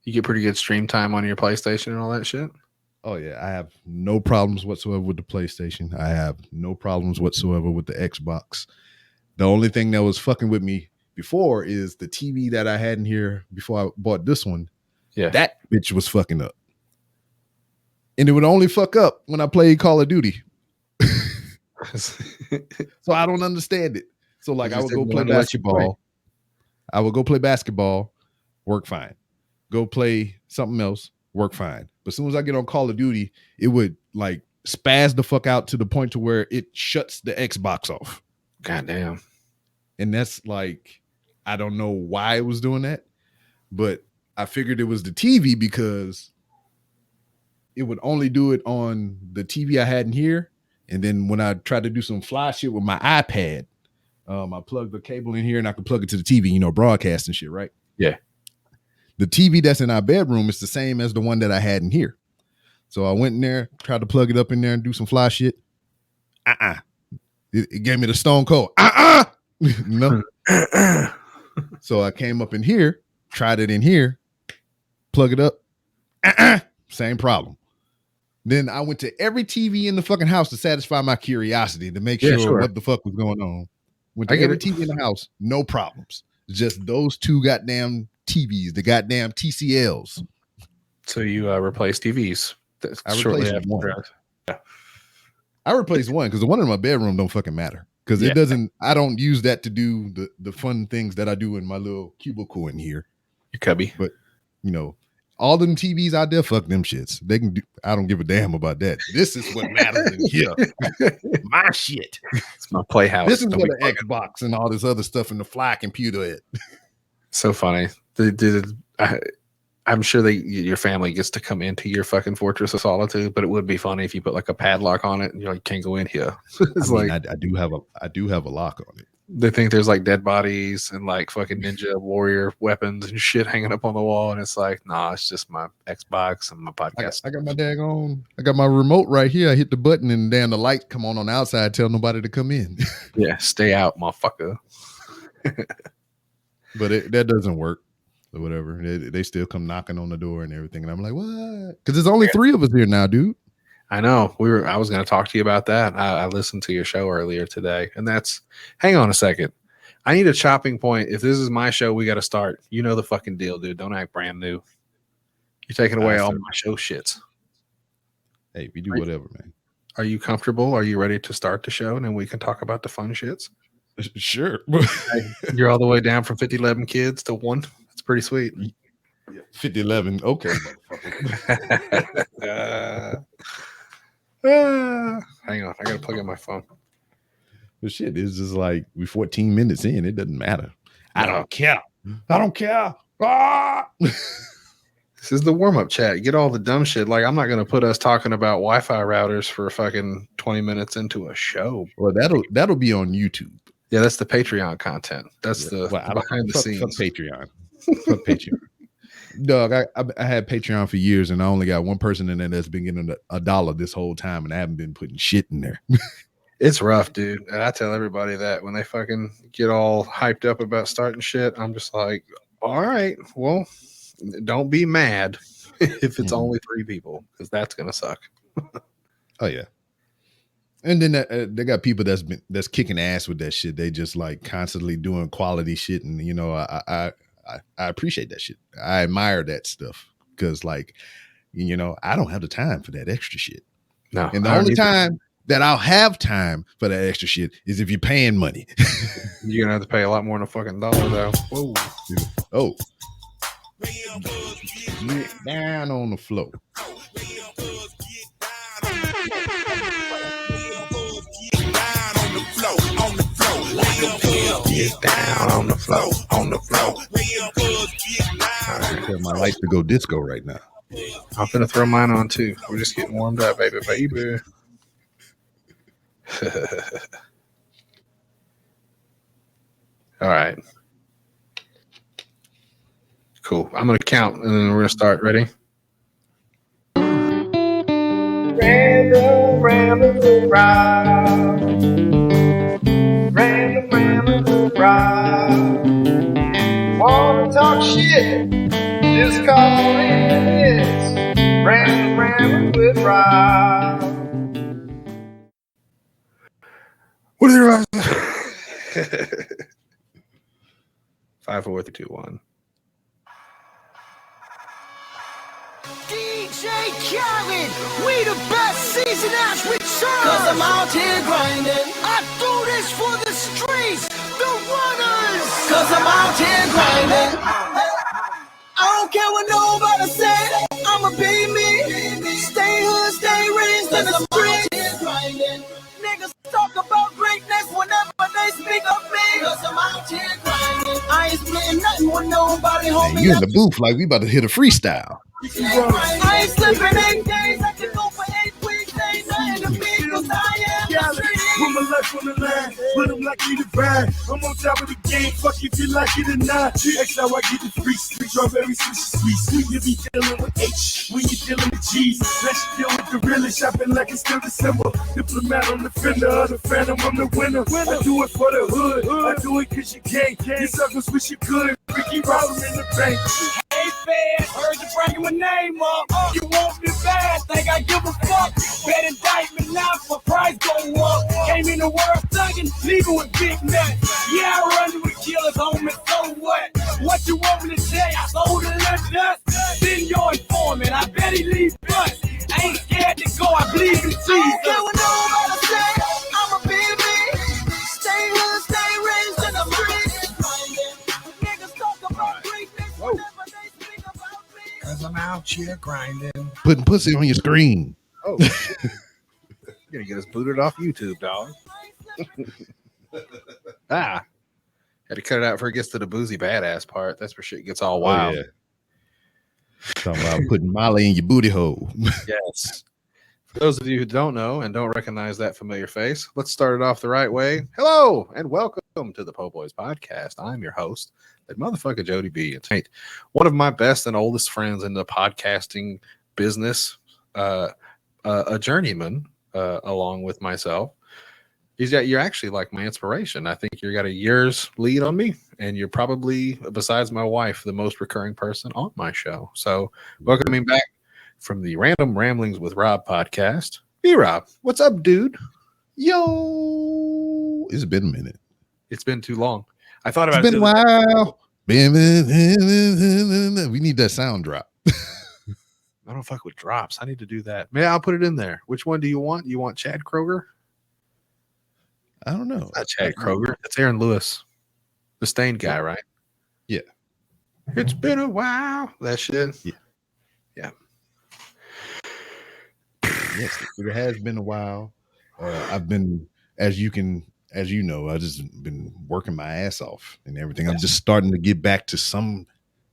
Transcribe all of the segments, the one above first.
You get pretty good stream time on your PlayStation and all that shit? Oh, yeah. I have no problems whatsoever with the PlayStation. I have no problems whatsoever with the Xbox. The only thing that was fucking with me before is the TV that I had in here before I bought this one. Yeah. That bitch was fucking up. And it would only fuck up when I played Call of Duty. So I don't understand it. So like I would go play basketball. I would go play basketball, work fine. Go play something else, work fine. But as soon as I get on Call of Duty, it would like spaz the fuck out to the point to where it shuts the Xbox off. Goddamn. And that's like, I don't know why it was doing that, but I figured it was the TV because it would only do it on the TV I had in here. And then when I tried to do some fly shit with my iPad, I plugged the cable in here and I could plug it to the TV, broadcast and shit, right? Yeah. The TV that's in our bedroom is the same as the one that I had in here. So I went in there, tried to plug it up in there and do some fly shit. It gave me the stone cold. No. So I came up in here, tried it in here, plug it up. Same problem. Then I went to every TV in the fucking house to satisfy my curiosity to make sure what the fuck was going on. Went to every TV in the house, no problems. Just those two goddamn TVs, the goddamn TCLs. So you replaced TVs? I replaced one. Yeah. I replaced one because the one in my bedroom don't fucking matter. Because it doesn't, I don't use that to do the fun things that I do in my little cubicle in here. Your cubby. But, all them TVs out there, fuck them shits. They can do, I don't give a damn about that. This is what matters in here. My shit. It's my playhouse. This is where the Xbox and all this other stuff in the fly computer at. So funny. I'm sure your family gets to come into your fucking fortress of solitude, but it would be funny if you put like a padlock on it and you're like, can't go in here. I do have a lock on it. They think there's like dead bodies and like fucking ninja warrior weapons and shit hanging up on the wall, and it's like, nah, it's just my Xbox and my podcast. I got my remote right here. I hit the button and the light come on the outside, tell nobody to come in. Yeah, stay out, motherfucker. But that doesn't work. Or whatever. They still come knocking on the door and everything. And I'm like, what? Because there's only 3 of us here now, dude. I know. I was going to talk to you about that. I listened to your show earlier today. And hang on a second. I need a chopping point. If this is my show, we got to start. You know the fucking deal, dude. Don't act brand new. You're taking away all my show shits. Hey, we do whatever, man. Are you comfortable? Are you ready to start the show? And then we can talk about the fun shits? Sure. You're all the way down from 50-11 kids to 1. It's pretty sweet. 50-11. Okay. Hang on. I got to plug in my phone. But shit, it's just like we're 14 minutes in. It doesn't matter. I don't care. This is the warm-up chat. Get all the dumb shit. Like, I'm not going to put us talking about Wi-Fi routers for fucking 20 minutes into a show. Well, that'll be on YouTube. Yeah, that's the Patreon content. That's behind the scenes. Fuck Patreon. Fuck Patreon. Doug, I had Patreon for years, and I only got one person in there that's been getting $1 this whole time, and I haven't been putting shit in there. It's rough, dude. And I tell everybody that when they fucking get all hyped up about starting shit, I'm just like, all right, well, don't be mad if it's only 3 people, because that's gonna suck. Oh yeah. And then they got people that's kicking ass with that shit. They just like constantly doing quality shit, and I appreciate that shit. I admire that stuff because, like, I don't have the time for that extra shit. No, and the only time that I'll have time for that extra shit is if you're paying money. You're gonna have to pay a lot more than a fucking $1, though. Whoa. Oh. Get down on the floor. Get down on the floor, on the floor. I tell my lights to go disco right now. I'm gonna throw mine on too. We're just getting warmed up, baby. All right. Cool. I'm gonna count and then we're gonna start. Ready? Random round. Random round. Wanna talk shit? Just call it Random Ramblings with Rob. What is your 5, 4, 3, 2, 1. DJ Khaled, we the best season as we serve. Cause I'm out here grinding. I do this for the streets, the runners. Cause I'm out here grinding. I don't care what nobody say. I'ma be me. Stay hood, stay raised in the streets. Niggas talk about greatness whenever they speak of me. Cause I'm out here grinding. I ain't splitting nothing with nobody, homie. Man, you in the booth like we about to hit a freestyle. I ain't slipping 8 days. I can go for 8 weeks. Ain't nothing to me cause I am the street. Put my life on the line, but I'm like you to ride. I'm on top of the game, fuck if you like it or not. That's how I get the free street, strawberry sweet. You be dealing with H when you dealing with G's. Let's deal with the realest, shopping like it's still December. Diplomat on the fender, the phantom, I'm the winner. I do it for the hood, I do it cause you can't. You suckers wish you could, Ricky Robin in the bank. Hey fans, heard you bringing my name up. You want me bad, think I give a fuck. Bet indictment now for price go up. Came in the world thugging, leaving with big nuts. Yeah, I run with killers, homie, so what? What you want me to say? I sold a little dust. Then your informant, I bet he leaves bust. I ain't scared to go, I believe in Jesus. I don't care what nobody say, I'ma be me. Stay hood, stay raised in the streets. Niggas talk about greatness whenever they speak about me. Cause I'm out here grinding. Putting pussy on your screen. Oh, shit. You're gonna get us booted off YouTube, dog. Had to cut it out before it gets to the boozy badass part. That's where shit gets all wild. Oh, yeah. Talking about putting Molly in your booty hole. Yes. For those of you who don't know and don't recognize that familiar face, let's start it off the right way. Hello and welcome to the Po Boys podcast. I'm your host, that motherfucker Jodie B. And tonight, one of my best and oldest friends in the podcasting business, a journeyman, along with myself. You're actually like my inspiration. I think you got a year's lead on me, and you're probably, besides my wife, the most recurring person on my show. So welcoming back from the Random Ramblings with Rob podcast, B-Rob. What's up, dude? Yo, it's been a minute. It's been too long. I thought about It's been a while. We need that sound drop. I don't fuck with drops. I need to do that. Maybe I'll put it in there. Which one do you want? You want Chad Kroger? I don't know. Not Chad Kroger. It's Aaron Lewis, the Stained guy, right? Yeah. It's been a while. That shit. Yeah. Yeah. Yes, it has been a while. I've been, as you know, I've just been working my ass off and everything. I'm just starting to get back to some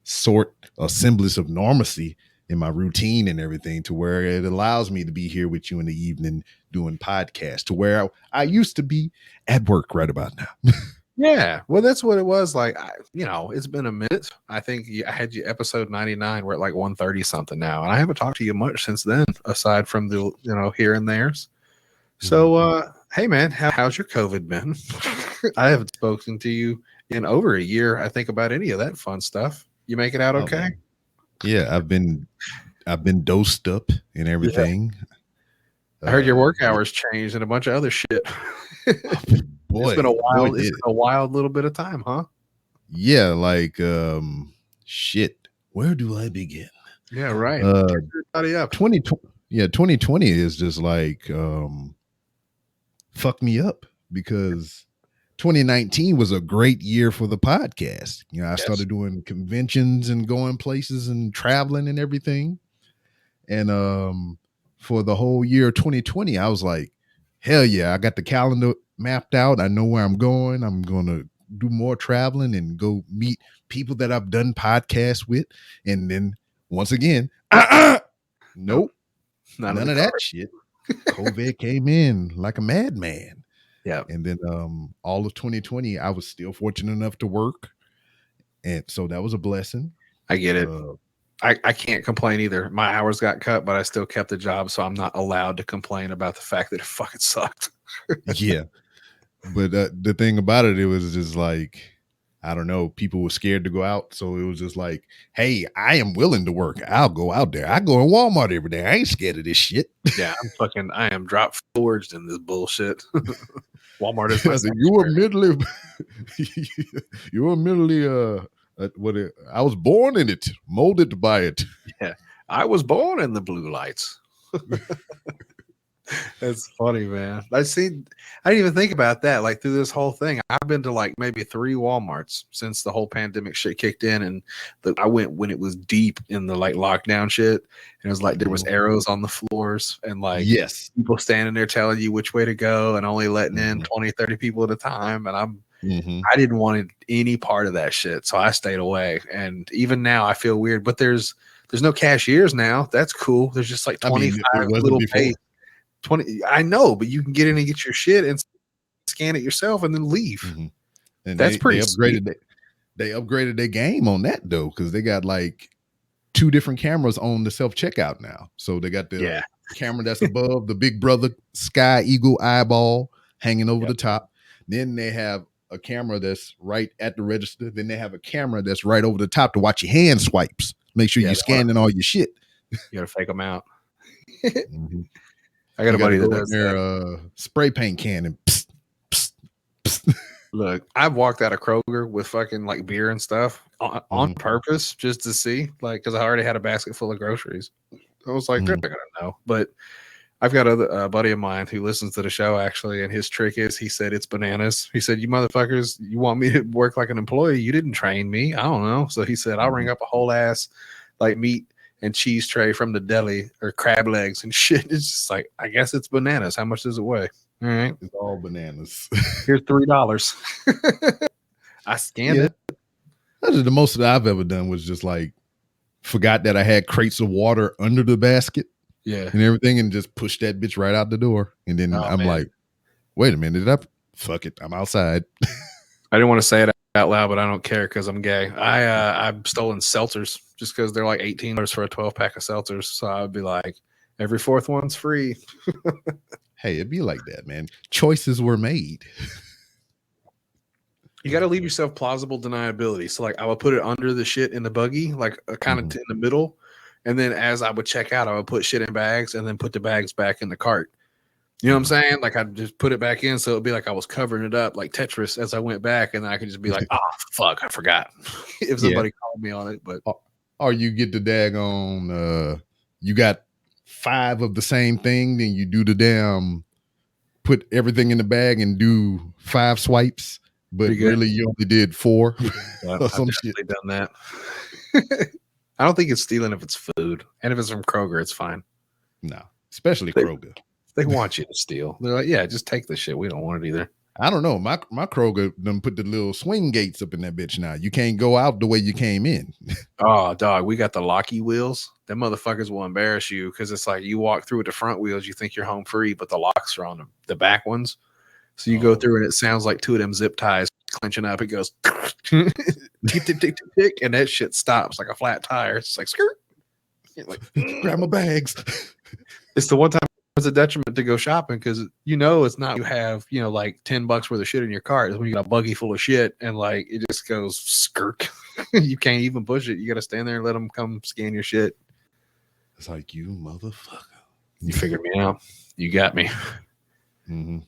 sort of semblance of normalcy in my routine and everything, to where it allows me to be here with you in the evening doing podcasts, to where I used to be at work right about now. Yeah, well, that's what it was like. It's been a minute. I think I had you episode 99. We're at like 130 something now, and I haven't talked to you much since then, aside from the here and there's. So, hey man, how's your COVID been? I haven't spoken to you in over a year, I think, about any of that fun stuff. You make it out okay? Yeah, I've been dosed up and everything. I heard your work hours changed and a bunch of other shit. Boy, it's been a wild, little bit of time, huh? Yeah, like shit. Where do I begin? Yeah, right. 2020 is just like fuck me up, because 2019 was a great year for the podcast. I started doing conventions and going places and traveling and everything. And for the whole year of 2020, I was like, hell yeah, I got the calendar mapped out. I know where I'm going. I'm going to do more traveling and go meet people that I've done podcasts with. And then once again, nope, none of that shit. COVID came in like a madman. Yeah. And then all of 2020, I was still fortunate enough to work. And so that was a blessing. I get it. I can't complain either. My hours got cut, but I still kept the job. So I'm not allowed to complain about the fact that it fucking sucked. Yeah. But the thing about it, it was just like, I don't know, people were scared to go out. So it was just like, hey, I am willing to work. I'll go out there. I go in Walmart every day. I ain't scared of this shit. Yeah, I am drop forged in this bullshit. Walmart is my you were mentally, you were mentally, I was born in it, molded by it. Yeah, I was born in the blue lights. That's funny, man. I didn't even think about that. Like through this whole thing, I've been to like maybe 3 Walmarts since the whole pandemic shit kicked in, and I went when it was deep in the like lockdown shit, and it was like there was arrows on the floors, and like yes, people standing there telling you which way to go, and only letting in 20, 30 people at a time. And I didn't want any part of that shit, so I stayed away. And even now, I feel weird. But there's no cashiers now. That's cool. There's just like 25 little pay. 20. I know, but you can get in and get your shit and scan it yourself and then leave. And that's pretty. They upgraded their game on that though, because they got like 2 different cameras on the self checkout now. So they got the camera that's above the Big Brother Sky Eagle eyeball hanging over the top. Then they have a camera that's right at the register. Then they have a camera that's right over the top to watch your hand swipes. Make sure you're scanning all your shit. You gotta fake them out. I got a buddy that does their spray paint can and psst, psst, psst. Look, I've walked out of Kroger with fucking like beer and stuff on purpose just to see, like, because I already had a basket full of groceries. I was like, they're not gonna know. But I've got a buddy of mine who listens to the show actually, and his trick is he said it's bananas. He said, "You motherfuckers, you want me to work like an employee? You didn't train me. I don't know." So he said, "I'll ring up a whole ass like meat and cheese tray from the deli or crab legs and shit." It's just like, I guess it's bananas. How much does it weigh? All right, it's all bananas. Here's $3. I scanned it. That's the most that I've ever done was just like forgot that I had crates of water under the basket, and everything, and just pushed that bitch right out the door. And then I'm like, wait a minute, fuck it, I'm outside. I didn't want to say it out loud, but I don't care because I'm gay. I've stolen seltzers just because they're like $18 for a 12-pack of seltzers. So I would be like, every 4th one's free. Hey, it'd be like that, man. Choices were made. You got to leave yourself plausible deniability. So like I would put it under the shit in the buggy, like kind of in the middle. And then as I would check out, I would put shit in bags and then put the bags back in the cart. You know what I'm saying? Like I'd just put it back in. So it'd be like I was covering it up like Tetris as I went back. And then I could just be like, oh, fuck, I forgot if somebody called me on it. But or you get the daggone, you got 5 of the same thing, then you do the damn, put everything in the bag and do 5 swipes, but really you only did 4 or some shit. Done that. I don't think it's stealing if it's food, and if it's from Kroger, it's fine. No, especially Kroger. They want you to steal. They're like, yeah, just take the shit. We don't want it either. I don't know. My Kroger done put the little swing gates up in that bitch now. You can't go out the way you came in. Oh, dog, we got the locky wheels. Them motherfuckers will embarrass you because it's like you walk through with the front wheels, you think you're home free, but the locks are on the back ones. So you go through and it sounds like 2 of them zip ties clenching up. It goes tick, tick, tick, tick, tick, and that shit stops like a flat tire. It's like skirt. Like, grab my bags. It's the one time it's a detriment to go shopping because it's not you have like $10 worth of shit in your cart. It's when you got a buggy full of shit and like it just goes skirk. You can't even push it. You got to stand there and let them come scan your shit. It's like, you motherfucker. You figured me out. You got me. And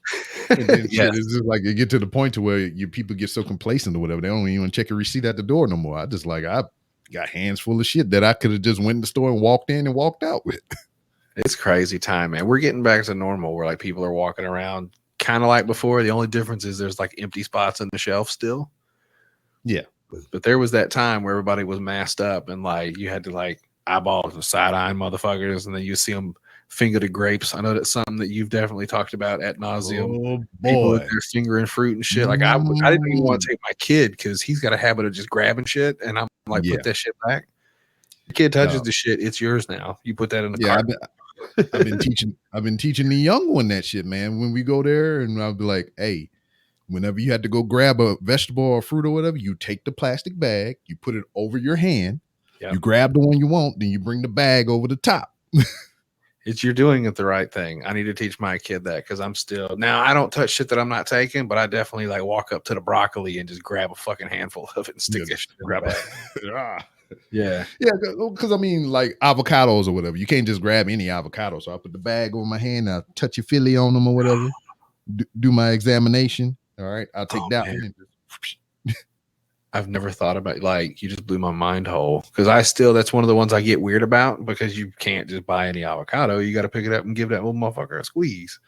then it's just like you get to the point to where your people get so complacent or whatever, they don't even check your receipt at the door no more. I got hands full of shit that I could have just went in the store and walked in and walked out with. It's crazy time, man. We're getting back to normal where like people are walking around kind of like before. The only difference is there's like empty spots in the shelf still. Yeah. But there was that time where everybody was masked up and like you had to like eyeball the side-eyeing motherfuckers, and then you see them finger the grapes. I know that's something that you've definitely talked about ad nauseum. Oh, people with their fingering fruit and shit. Like I didn't even want to take my kid because he's got a habit of just grabbing shit, and I'm like, put that shit back. The kid touches the shit, it's yours now. You put that in the cart. I've been teaching the young one that shit, man. When we go there, and I'll be like, hey, whenever you had to go grab a vegetable or fruit or whatever, you take the plastic bag, you put it over your hand, you grab the one you want, then you bring the bag over the top. You're doing it the right thing. I need to teach my kid that because I'm still now. I don't touch shit that I'm not taking, but I definitely like walk up to the broccoli and just grab a fucking handful of it and stick that shit in the bag. Yeah. Yeah, because I mean, like avocados or whatever. You can't just grab any avocado. So I put the bag over my hand, I touch your Philly on them or whatever, do my examination. All right, I'll take that one. And I've never thought about like you just blew my mind whole because that's one of the ones I get weird about because you can't just buy any avocado. You got to pick it up and give that little motherfucker a squeeze.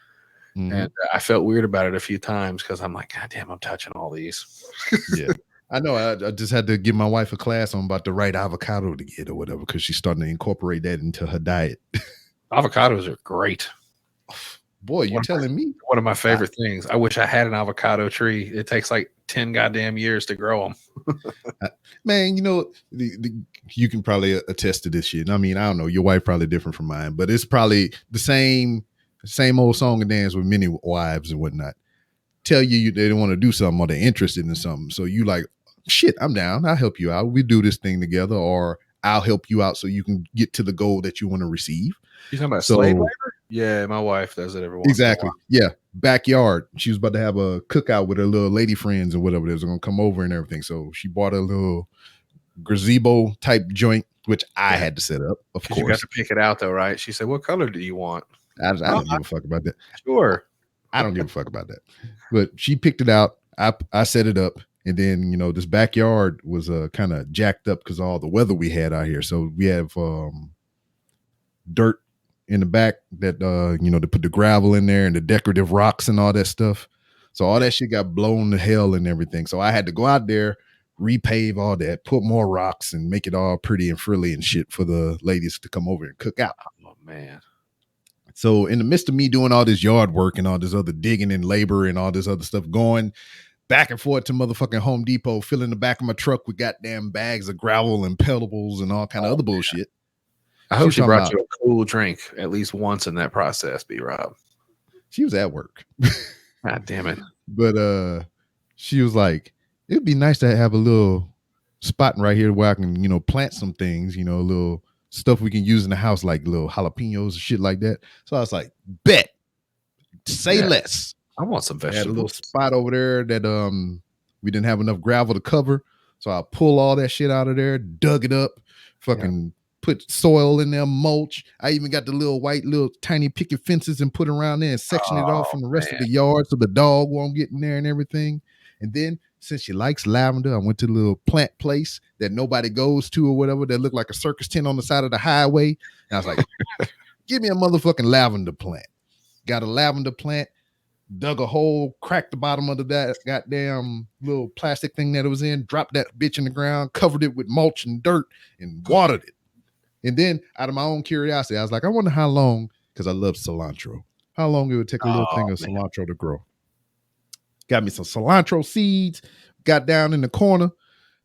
Mm-hmm. And I felt weird about it a few times because I'm like, God damn, I'm touching all these. Yeah. I know. I just had to give my wife a class on about the right avocado to get or whatever because she's starting to incorporate that into her diet. Avocados are great. Boy, you're telling me. One of my favorite things. I wish I had an avocado tree. It takes like 10 goddamn years to grow them. Man, you know, you can probably attest to this shit. I mean, I don't know. Your wife probably different from mine, but it's probably the same old song and dance with many wives and whatnot. Tell you they don't want to do something or they're interested in something. So you like, shit, I'm down. I'll help you out. We do this thing together, or I'll help you out so you can get to the goal that you want to receive. You talking about slave labor? Yeah, my wife does it every once. Exactly. Yeah. Backyard. She was about to have a cookout with her little lady friends or whatever. They was going to come over and everything. So she bought a little gazebo type joint, which I had to set up. Of course. You got to pick it out though, right? She said, "What color do you want?" I don't give a fuck about that. Sure. I don't give a fuck about that. But she picked it out. I set it up. And then, you know, this backyard was kind of jacked up because of all the weather we had out here. So we have dirt in the back that, you know, to put the gravel in there and the decorative rocks and all that stuff. So all that shit got blown to hell and everything. So I had to go out there, repave all that, put more rocks and make it all pretty and frilly and shit for the ladies to come over and cook out. Oh, man. So in the midst of me doing all this yard work and all this other digging and labor and all this other stuff going back and forth to motherfucking Home Depot, filling the back of my truck with goddamn bags of gravel and pebbles and all kind of other bullshit. I hope she brought you a cool drink at least once in that process, B-Rob. She was at work. God damn it. But she was like, it'd be nice to have a little spot right here where I can, you know, plant some things, you know, a little stuff we can use in the house, like little jalapenos and shit like that. So I was like, bet. Say less. I want some vegetables. I had a little spot over there that we didn't have enough gravel to cover. So I pull all that shit out of there, dug it up, fucking put soil in there, mulch. I even got the little tiny picket fences and put around there and section it off from the rest of the yard so the dog won't get in there and everything. And then since she likes lavender, I went to the little plant place that nobody goes to or whatever that looked like a circus tent on the side of the highway. And I was like, give me a motherfucking lavender plant. Got a lavender plant. Dug a hole, cracked the bottom of that goddamn little plastic thing that it was in, dropped that bitch in the ground, covered it with mulch and dirt, and watered it. And then, out of my own curiosity, I was like, I wonder how long, because I love cilantro, how long it would take a little thing of cilantro to grow. Got me some cilantro seeds, got down in the corner,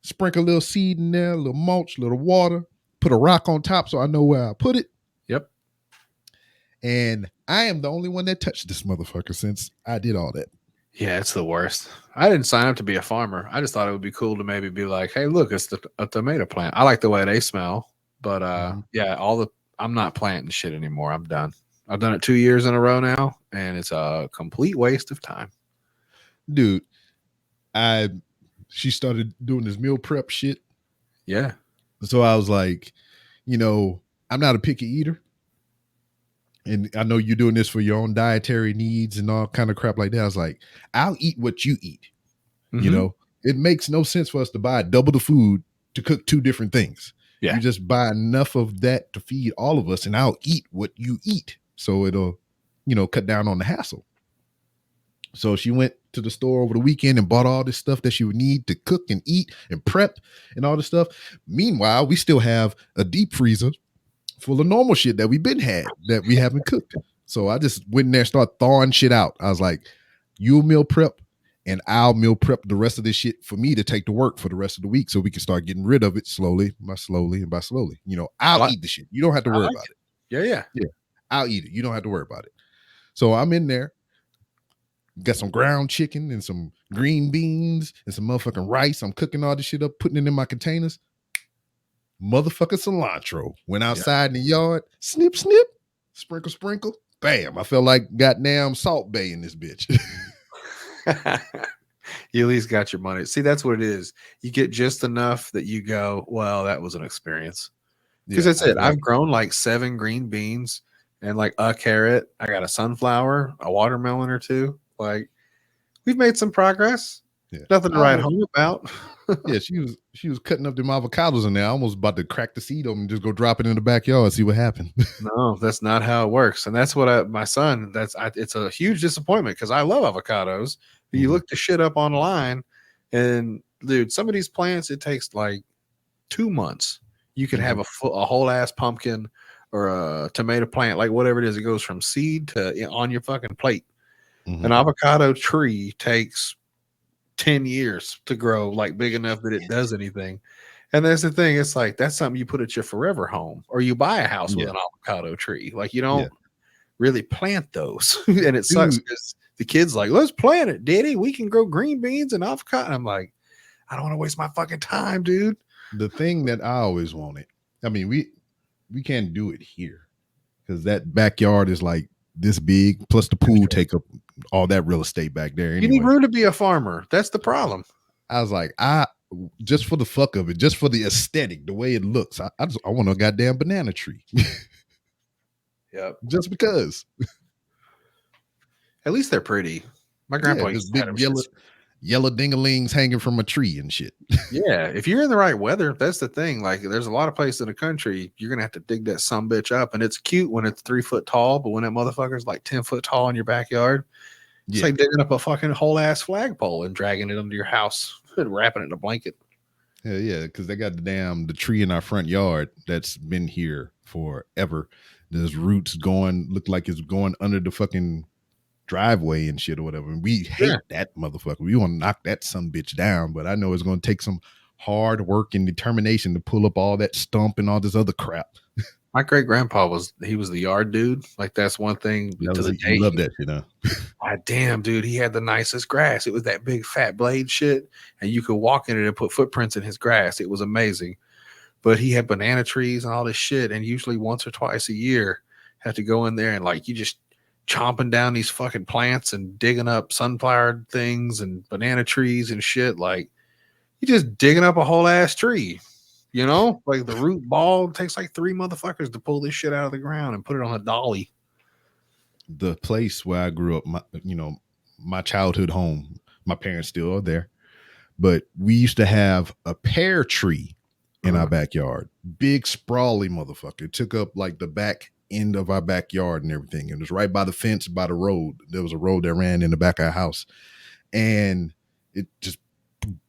sprinkle a little seed in there, a little mulch, a little water, put a rock on top so I know where I put it. Yep. And I am the only one that touched this motherfucker since I did all that. Yeah, it's the worst. I didn't sign up to be a farmer. I just thought it would be cool to maybe be like, hey, look, it's a tomato plant. I like the way they smell. But I'm not planting shit anymore. I'm done. I've done it 2 years in a row now, and it's a complete waste of time. Dude, she started doing this meal prep shit. Yeah. So I was like, you know, I'm not a picky eater. And I know you're doing this for your own dietary needs and all kind of crap like that. I was like, I'll eat what you eat. Mm-hmm. You know, it makes no sense for us to buy double the food to cook two different things. Yeah. You just buy enough of that to feed all of us, and I'll eat what you eat. So it'll, you know, cut down on the hassle. So she went to the store over the weekend and bought all this stuff that she would need to cook and eat and prep and all this stuff. Meanwhile, we still have a deep freezer full of normal shit that we've been had that we haven't cooked. So I just went in there and started thawing shit out. I was like, you'll meal prep and I'll meal prep the rest of this shit for me to take to work for the rest of the week so we can start getting rid of it slowly by slowly. You know, I'll eat the shit. You don't have to worry about it. Yeah. I'll eat it. You don't have to worry about it. So I'm in there, got some ground chicken and some green beans and some motherfucking rice. I'm cooking all this shit up, putting it in my containers. Motherfucking cilantro went outside in the yard, snip, snip, sprinkle, sprinkle. Bam! I felt like goddamn Salt Bay in this bitch. You at least got your money. See, that's what it is. You get just enough that you go, well, that was an experience. Because that's it. I've grown like 7 green beans and like a carrot. I got a sunflower, a watermelon or 2. Like, we've made some progress. Yeah. Nothing to write home about. Yeah, she was cutting up them avocados in there. I almost about to crack the seed open and just go drop it in the backyard and see what happened. No, that's not how it works. And that's what my son, it's a huge disappointment because I love avocados. But you look the shit up online and dude, some of these plants, it takes like 2 months. You could have a whole ass pumpkin or a tomato plant, like whatever it is. It goes from seed to on your fucking plate. An avocado tree takes 10 years to grow like big enough that it does anything. And that's the thing. It's like, that's something you put at your forever home or you buy a house with an avocado tree. Like you don't really plant those. And it sucks because the kid's like, let's plant it, Daddy. We can grow green beans and avocado. And I'm like, I don't want to waste my fucking time, dude. The thing that I always wanted, I mean, we can't do it here because that backyard is like this big, plus the pool take up all that real estate back there. Anyway. You need room to be a farmer. That's the problem. I was like, just for the fuck of it, just for the aesthetic, the way it looks, I want a goddamn banana tree. Yep. Just because. At least they're pretty. My grandpa used to have big yellow dingalings hanging from a tree and shit. Yeah, if you're in the right weather, that's the thing. Like, there's a lot of places in the country you're gonna have to dig that sumbitch up, and it's cute when it's 3 foot tall, but when that motherfucker's like 10 foot tall in your backyard, it's like digging up a fucking whole ass flagpole and dragging it under your house and wrapping it in a blanket. Yeah, because they got the tree in our front yard that's been here forever. There's roots look like it's going under the fucking driveway and shit or whatever. And we hate that motherfucker. We want to knock that some bitch down, but I know it's going to take some hard work and determination to pull up all that stump and all this other crap. My great grandpa was the yard dude. Like, that's one thing to the day. Love that, you know. God damn, dude, he had the nicest grass. It was that big fat blade shit, and you could walk in it and put footprints in his grass. It was amazing. But he had banana trees and all this shit, and usually once or twice a year had to go in there and like you just chomping down these fucking plants and digging up sunflower things and banana trees and shit. Like, you just digging up a whole ass tree, you know, like the root ball takes like 3 motherfuckers to pull this shit out of the ground and put it on a dolly. The place where I grew up, my childhood home, my parents still are there, but we used to have a pear tree in our backyard. Big sprawly motherfucker. It took up like the back end of our backyard and everything. It was right by the fence, by the road. There was a road that ran in the back of our house, and it just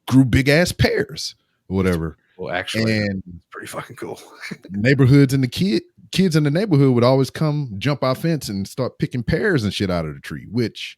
grew big ass pears or whatever. Well, actually, and it's pretty fucking cool. Neighborhoods and the kids in the neighborhood would always come jump our fence and start picking pears and shit out of the tree, which,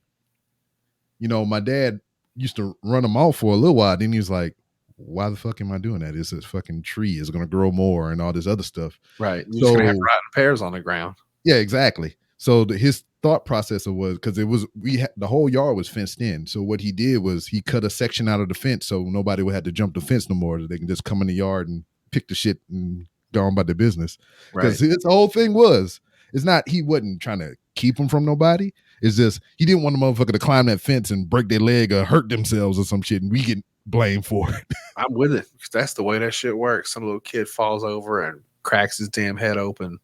my dad used to run them off for a little while. Then he was like, why the fuck am I doing that? It's this fucking tree is going to grow more and all this other stuff. Right. You're just going to have rotten pears on the ground. Yeah, exactly. So his thought process was, because the whole yard was fenced in. So what he did was he cut a section out of the fence so nobody would have to jump the fence no more. They can just come in the yard and pick the shit and go on about their business. Because his whole thing it's not, he wasn't trying to keep them from nobody. It's just, he didn't want the motherfucker to climb that fence and break their leg or hurt themselves or some shit. And we get blamed for it. I'm with it. Because that's the way that shit works. Some little kid falls over and cracks his damn head open,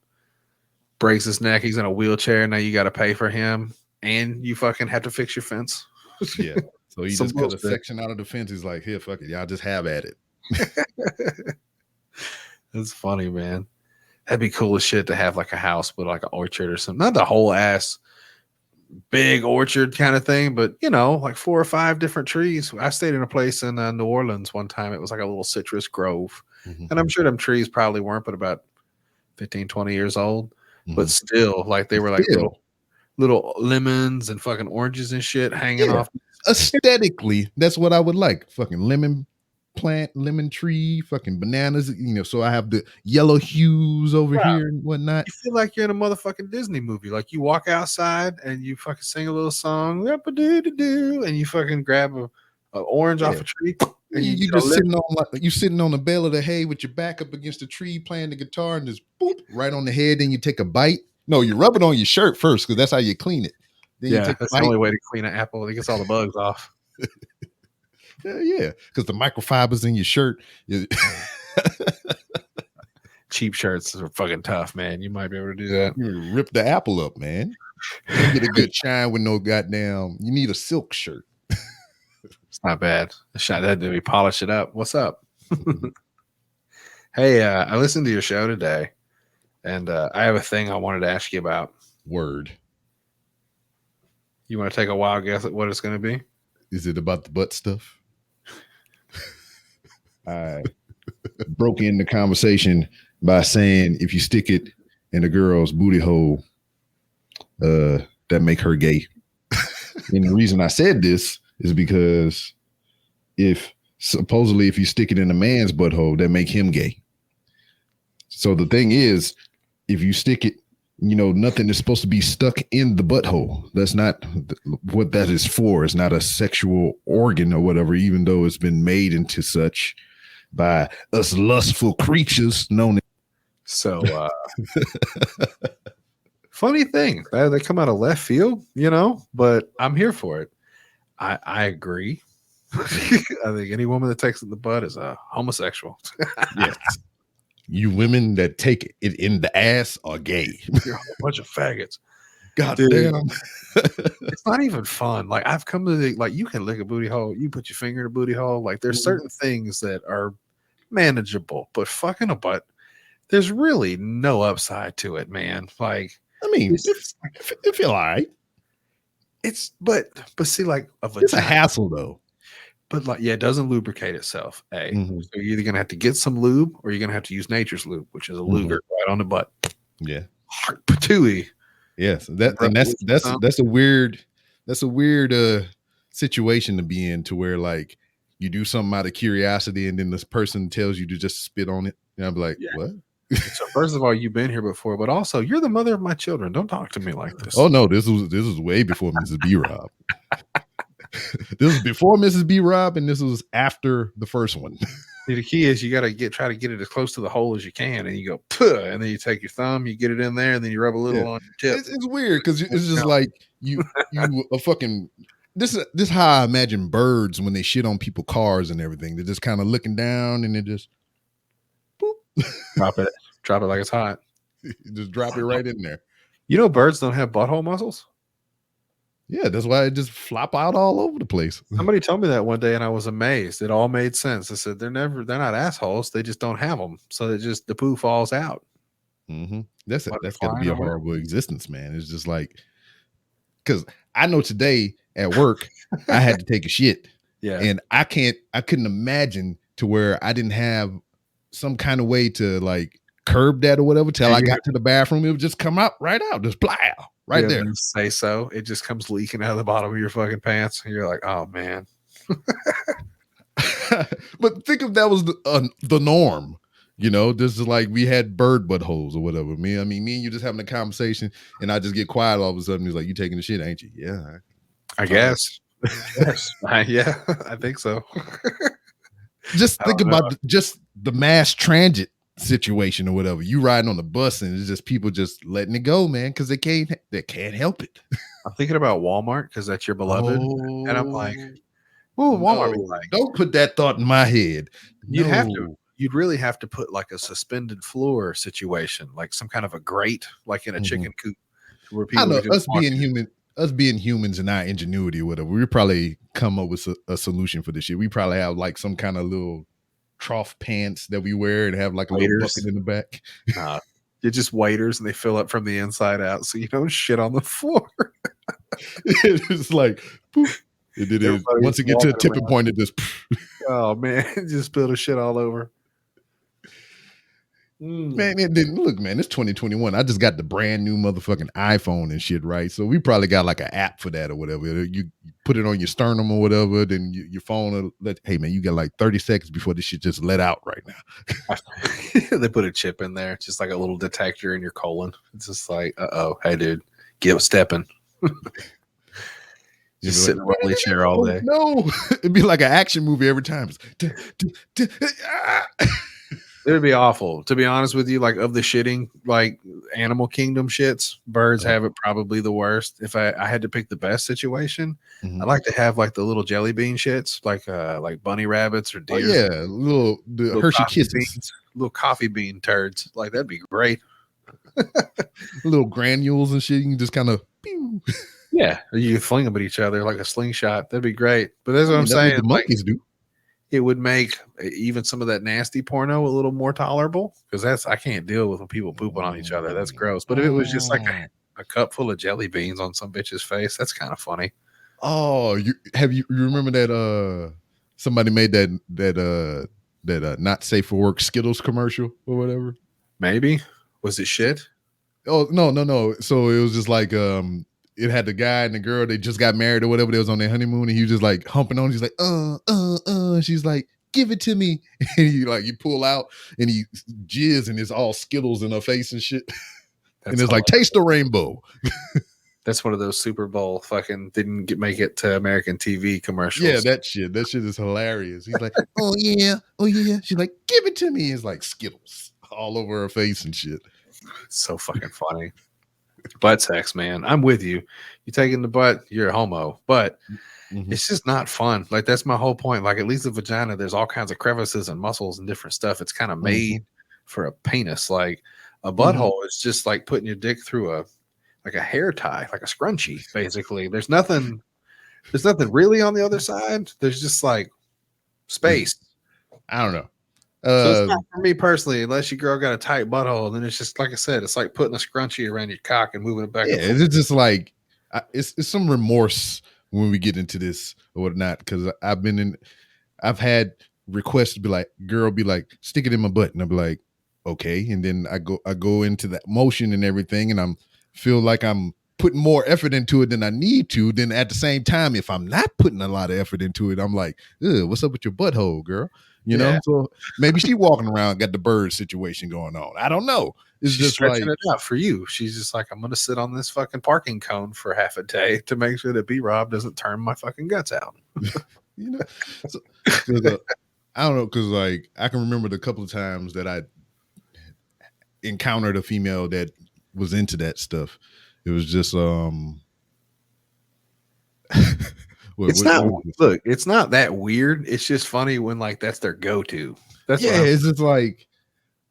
breaks his neck. He's in a wheelchair. Now you got to pay for him, and you fucking have to fix your fence. Yeah. So he just cut a section out of the fence. He's like, here, fuck it. Y'all just have at it. That's funny, man. That'd be cool as shit to have like a house with like an orchard or something. Not the whole ass big orchard kind of thing, but like 4 or 5 different trees. I stayed in a place in New Orleans one time. It was like a little citrus grove. And I'm sure them trees probably weren't but about 15, 20 years old. But still, like they were like little lemons and fucking oranges and shit hanging off. Aesthetically, that's what I would like. Fucking lemon plant, lemon tree, fucking bananas, so I have the yellow hues over here and whatnot. You feel like you're in a motherfucking Disney movie. Like you walk outside and you fucking sing a little song, and you fucking grab a orange off a tree. And you just sitting on the bale of the hay with your back up against the tree playing the guitar and just boop right on the head. Then you take a bite No, you rub it on your shirt first because that's how you clean it. Then you Yeah, take that's the the only way to clean an apple. It gets all the bugs off. yeah, because the microfibers in your shirt. Cheap shirts are fucking tough, man. You might be able to do that. You rip the apple up, man. You get a good shine with no goddamn. You need a silk shirt. It's not bad. The shot that did we polish it up. What's up? Hey, I listened to your show today, and I have a thing I wanted to ask you about. Word. You want to take a wild guess at what it's going to be? Is it about the butt stuff? I broke in the conversation by saying if you stick it in a girl's booty hole, that make her gay. And the reason I said this is because supposedly if you stick it in a man's butthole, that make him gay. So the thing is, if you stick it, nothing is supposed to be stuck in the butthole. That's not what that is for. It's not a sexual organ or whatever, even though it's been made into such by us lustful creatures known as. So, funny thing, they come out of left field, but I'm here for it. I agree. I think any woman that takes it in the butt is a homosexual. Yes. You women that take it in the ass are gay. You're a bunch of faggots. God Dude, damn. It's not even fun. Like I've come to you can lick a booty hole, you put your finger in a booty hole. Like there's certain things that are manageable, but fucking a butt, there's really no upside to it, man. Like I mean, if you're all right. But see, like it's a hassle though. But it doesn't lubricate itself. So you're either gonna have to get some lube or you're gonna have to use nature's lube, which is a luger right on the butt. Yeah. Patooey. Yes. That's a weird situation to be in, to where like you do something out of curiosity and then this person tells you to just spit on it. And I'm like, what? So first of all, you've been here before, but also you're the mother of my children. Don't talk to me like this. Oh no, this was way before Mrs. B. Rob. This was before Mrs. B. Rob, and this was after the first one. See, the key is you got to try to get it as close to the hole as you can, and you go, puh, and then you take your thumb, you get it in there, and then you rub a little on your tip. It's weird because it's just like you a fucking. This is how I imagine birds when they shit on people's cars and everything. They're just kind of looking down and they just boop. drop it like it's hot. Just drop it right in there. Birds don't have butthole muscles. Yeah, that's why it just flop out all over the place. Somebody told me that one day, and I was amazed. It all made sense. I said they're not assholes. They just don't have them, so the poo falls out. Mm-hmm. That's got to be a horrible existence, man. It's just like, because I know today at work I had to take a shit, and I couldn't imagine to where I didn't have some kind of way to like curb that or whatever till I got to the bathroom. It would just come out right out, just plow. Right there. Say so. It just comes leaking out of the bottom of your fucking pants. And you're like, oh, man. But think if that was the norm. This is like we had bird buttholes or whatever. Me and you just having a conversation and I just get quiet all of a sudden. He's like, you taking the shit, ain't you? Yeah. I guess. Yeah, I think so. Just think about just the mass transit situation or whatever. You riding on the bus and it's just people just letting it go, man, because they can't help it. I'm thinking about Walmart because that's your beloved, and I'm like, well, Walmart be like, don't put that thought in my head. You'd really have to put like a suspended floor situation, like some kind of a grate, like in a chicken coop, where people. I know us being humans and our ingenuity or whatever, we probably come up with a solution for this shit. We probably have like some kind of little trough pants that we wear and have like a little bucket in the back. You're just waiters and they fill up from the inside out so you don't shit on the floor. It's like poof. Once it gets to a tipping point, it just oh man, just spilled a shit all over. Man, look, man, it's 2021. I just got the brand new motherfucking iPhone and shit, right? So we probably got like an app for that or whatever. You put it on your sternum or whatever, then your phone will hey man, you got like 30 seconds before this shit just let out right now. They put a chip in there, just like a little detector in your colon. It's just like, hey dude, get stepping. Just sit in a rolly chair all day. No, it'd be like an action movie every time. It would be awful, to be honest with you. Like of the shitting, like animal kingdom shits, birds have it probably the worst. If I had to pick the best situation, Mhm. I like to have like the little jelly bean shits, like bunny rabbits or Oh deer. yeah, the Hershey Kisses, beans, little coffee bean turds. Like that'd be great. little granules and shit. You can just kind of. Yeah, you fling them at each other like a slingshot. That'd be great. But that's what I'm That's saying. what the Like, monkeys do. it would make even some of that nasty porno a little more tolerable, because I can't deal with when people pooping on each other. That's gross. But if it was just like a cup full of jelly beans on some bitch's face, that's kind of funny. Oh, you remember that somebody made that not safe for work Skittles commercial or whatever? Maybe. Was it shit? Oh no. So it was just like it had the guy and the girl, they just got married or whatever. They was on their honeymoon and he was just like humping on. He's like, she's like, give it to me. And you pull out and he jizz and it's all Skittles in her face and shit. And it's like, taste the rainbow. That's one of those Super Bowl fucking didn't make it to American TV commercials. Yeah, that shit is hilarious. He's like, oh yeah. She's like, give it to me. It's like Skittles all over her face and shit. It's so fucking funny. Butt sex, man. I'm with you. You taking the butt, you're a homo. But it's just not fun. Like, that's my whole point. Like, at least the vagina, there's all kinds of crevices and muscles and different stuff. It's kind of made for a penis. Like, a butthole is just like putting your dick through a hair tie, like a scrunchie, basically. There's nothing really on the other side. There's just like space. I don't know. So it's not for me personally, unless your girl got a tight butthole. Then it's just like I said, it's like putting a scrunchie around your cock and moving it back. Yeah, it's just like it's some remorse when we get into this or whatnot, because I've had requests to be like, girl, be like, stick it in my butt, and I'll be like, okay, and then I go into that motion and everything, and feel like I'm putting more effort into it than I need to. Then at the same time, if I'm not putting a lot of effort into it, I'm like, what's up with your butthole, girl? You know, so maybe she walking around got the bird situation going on. I don't know. She's just stretching it out for you. She's just like, I'm going to sit on this fucking parking cone for half a day to make sure that B-Rob doesn't turn my fucking guts out. You know, I don't know, because like I can remember the couple of times that I encountered a female that was into that stuff. It was just it's not that weird. It's just funny when like that's their go-to. It's just like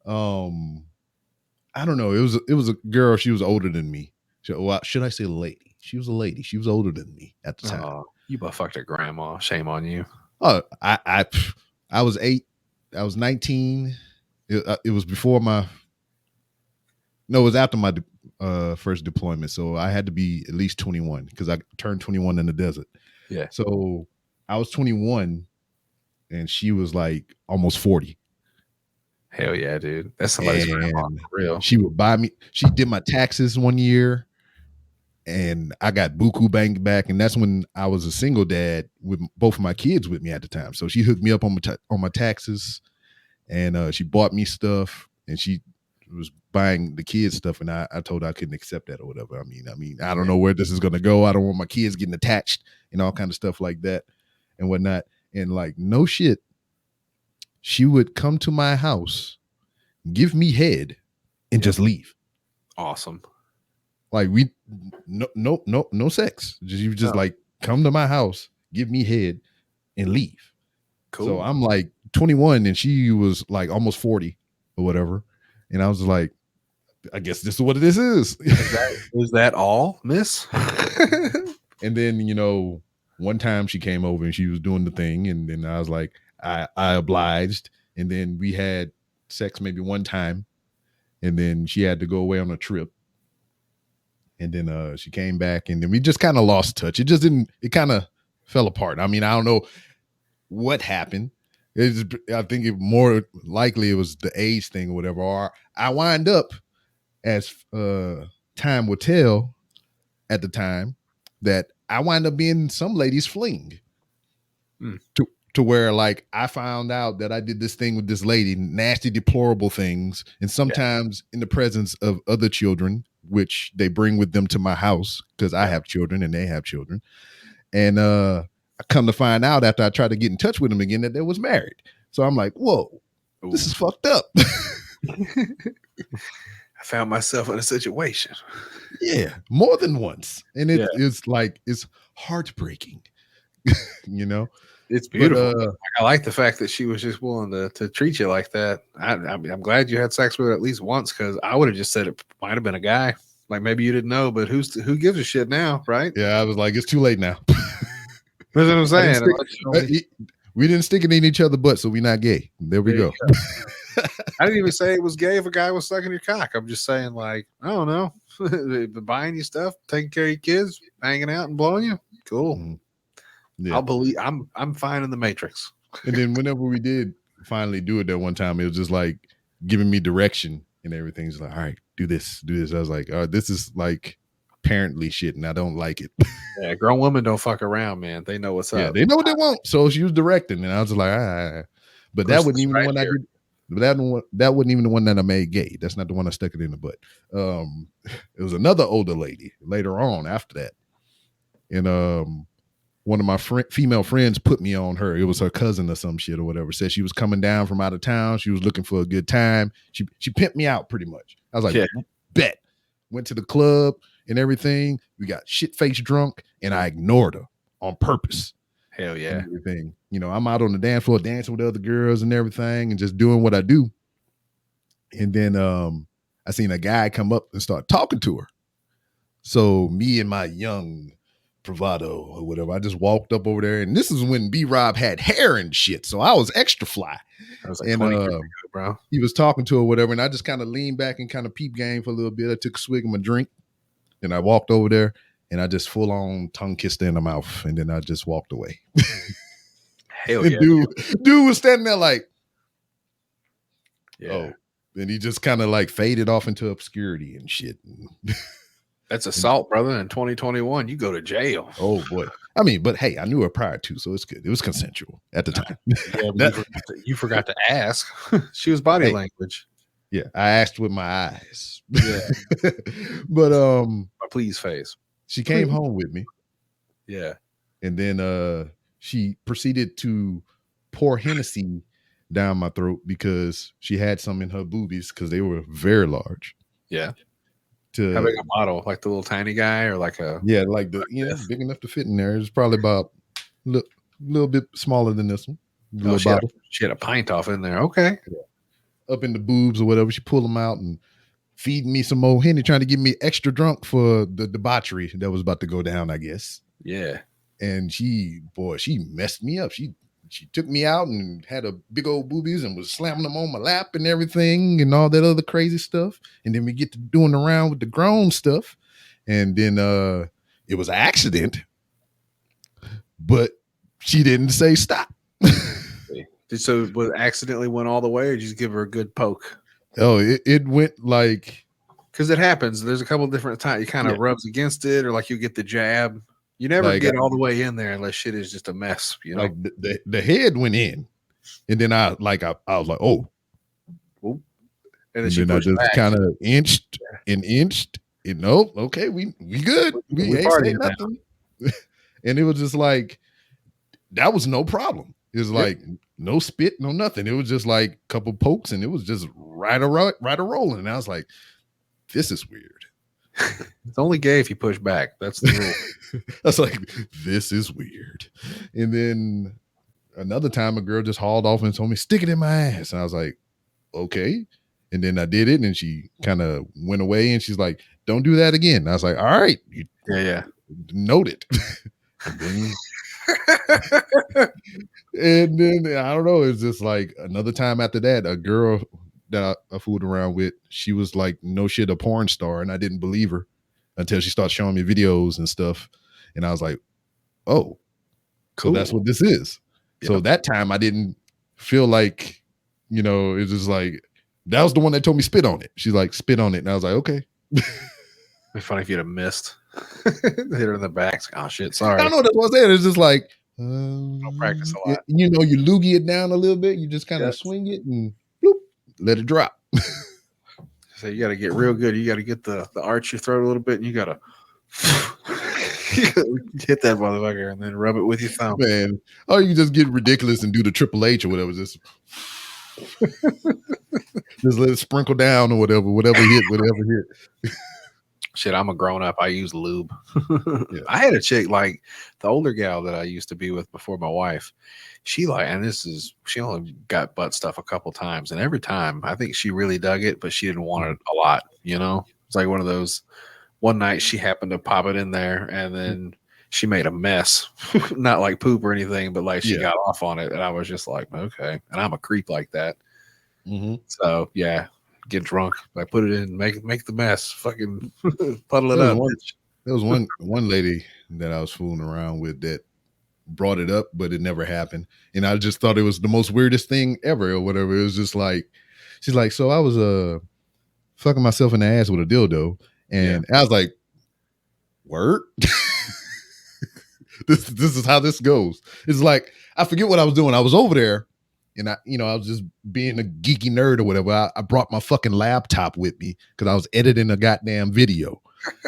I don't know. It was a girl. She was older than me. Should I say a lady? She was a lady. She was older than me at the time. Oh, you butt fucked her grandma. Shame on you. Oh, I was 8. I was 19. It was before it was after my first deployment. So I had to be at least 21 because I turned 21 in the desert. Yeah. So I was 21 and she was like almost 40. Hell yeah, dude. That's somebody's grandma, for real. She would buy me. She did my taxes one year and I got buku bank back. And that's when I was a single dad with both of my kids with me at the time. So she hooked me up on my taxes, and she bought me stuff, and she was buying the kids stuff, and I told her I couldn't accept that or whatever. I mean, I don't know where this is gonna go. I don't want my kids getting attached and all kind of stuff like that and whatnot. And like, no shit, she would come to my house, give me head, and just leave. Awesome. Like no sex. You just like come to my house, give me head, and leave. Cool. So I'm like 21 and she was like almost 40 or whatever. And I was like, I guess this is what this is. Is that all, miss? And then, one time she came over and she was doing the thing. And then I was like, I obliged. And then we had sex maybe one time. And then she had to go away on a trip. And then she came back and then we just kind of lost touch. It kind of fell apart. I mean, I don't know what happened. I think more likely it was the age thing or whatever. Or I wind up, as time would tell at the time, that I wind up being some lady's fling. To where like I found out that I did this thing with this lady, nasty, deplorable things, and sometimes in the presence of other children, which they bring with them to my house because I have children and they have children. And I come to find out after I tried to get in touch with them again that they was married. So I'm like, whoa, this is fucked up. I found myself in a situation. Yeah, more than once, and Yeah. it's heartbreaking, you know. It's But beautiful. I like the fact that she was just willing to treat you like that. I mean, I'm glad you had sex with her at least once, because I would have just said it might have been a guy. Like, maybe you didn't know, but who gives a shit now, right? yeah, I was like, it's too late now. That's what I'm saying. We didn't stick it in each other's butt, so we're not gay. There we go. I didn't even say it was gay if a guy was sucking your cock. I'm just saying, like, I don't know, buying you stuff, taking care of your kids, hanging out and blowing you. Cool. Mhm. Yeah. I'll believe. I'm fine in the Matrix. And then whenever we did finally do it that one time, it was just like giving me direction and everything. It's like, all right, do this, do this. I was like, this is like parently shit, and I don't like it. Yeah, grown women don't fuck around, man. They know what's Yeah, up. they know what they want. So she was directing, and I was like, but that wasn't even the one I did. But that wasn't even the one that I made gay. That's not the one I stuck it in the butt. It was another older lady later on after that, and one of my female friends put me on her. It was her cousin or some shit or whatever. Said she was coming down from out of town. She was looking for a good time. She pimped me out pretty much. I was like, yeah. Bet. Went to the club and everything. We got shit-faced drunk, and I ignored her on purpose. Hell yeah. Everything. You know, I'm out on the dance floor dancing with other girls and everything and just doing what I do. And then I seen a guy come up and start talking to her. So me and my young bravado or whatever, I just walked up over there, and this is when B-Rob had hair and shit, so I was extra fly. I was like, and 20 years ago, bro. He was talking to her, whatever, and I just kind of leaned back and kind of peep game for a little bit. I took a swig of my drink, and I walked over there, and I just full on tongue kissed her in the mouth, and then I just walked away. Hell yeah! Dude was standing there like, yeah. Oh, and he just kind of like faded off into obscurity and shit. That's assault, brother. In 2021, you go to jail. Oh boy. I mean, but hey, I knew her prior to, so it's good. It was consensual at the time. Yeah, you forgot to ask. She was body language. Yeah, I asked with my eyes. Yeah. But my please face. She came home with me. Yeah. And then she proceeded to pour Hennessy down my throat because she had some in her boobies because they were very large. Yeah. How big a bottle? Like the little tiny guy, or like a like the big enough to fit in there. It's probably about a little bit smaller than this one. She had a pint off in there. Okay. Yeah. Up in the boobs or whatever. She pulled them out and feeding me some more Henny, trying to get me extra drunk for the debauchery that was about to go down, I guess. Yeah. And she messed me up. She took me out and had a big old boobies and was slamming them on my lap and everything and all that other crazy stuff. And then we get to doing around with the grown stuff. And then it was an accident, but she didn't say stop. So was accidentally went all the way, or did you just give her a good poke? Oh, it went like, because it happens. There's a couple different times you kind of rubs against it, or like you get the jab. You never get all the way in there unless shit is just a mess. You know, like the head went in, and then I was like, oh, and then I just kind of inched and inched. And nope, okay, we good. We ain't saying nothing. And it was just like, that was no problem. It was like no spit, no nothing. It was just like a couple pokes, and it was just right a rolling. And I was like, this is weird. It's only gay if you push back. That's the rule. I was like, this is weird. And then another time, a girl just hauled off and told me, stick it in my ass. And I was like, okay. And then I did it, and she kind of went away, and she's like, don't do that again. And I was like, all right. Noted. And then I don't know. It's just like another time after that, a girl that I fooled around with, she was like, no shit, a porn star, and I didn't believe her until she started showing me videos and stuff, and I was like, oh, cool. So that's what this is. Yep. So that time I didn't feel like, it's just like, that was the one that told me spit on it. She's like, spit on it, and I was like, okay. It'd be funny if you'd have missed. Hit her in the back. Oh shit, sorry. I don't know, that's what I said. It's just like, I'll practice a lot. You loogie it down a little bit. You just kind of swing it and bloop, let it drop. So you got to get real good. You got to get the arch your throat a little bit, and you got to hit that motherfucker and then rub it with your thumb. Man, or you just get ridiculous and do the Triple H or whatever. Just Just let it sprinkle down or whatever hit. Shit, I'm a grown up. I use lube. Yeah. I had a chick, like the older gal that I used to be with before my wife. She she only got butt stuff a couple times, and every time I think she really dug it, but she didn't want it a lot. You know, it's like one of those. One night she happened to pop it in there, and then she made a mess. Not like poop or anything, but like she got off on it, and I was just like, okay. And I'm a creep like that. Mm-hmm. So yeah, get drunk, like put it in, make the mess, fucking puddle it up. There was one lady that I was fooling around with that brought it up, but it never happened, and I just thought it was the most weirdest thing ever or whatever. It was just like, she's like, so I was fucking myself in the ass with a dildo, and I was like, word. This is how this goes. It's like, I forget what I was doing. I was over there. And I was just being a geeky nerd or whatever. I brought my fucking laptop with me because I was editing a goddamn video.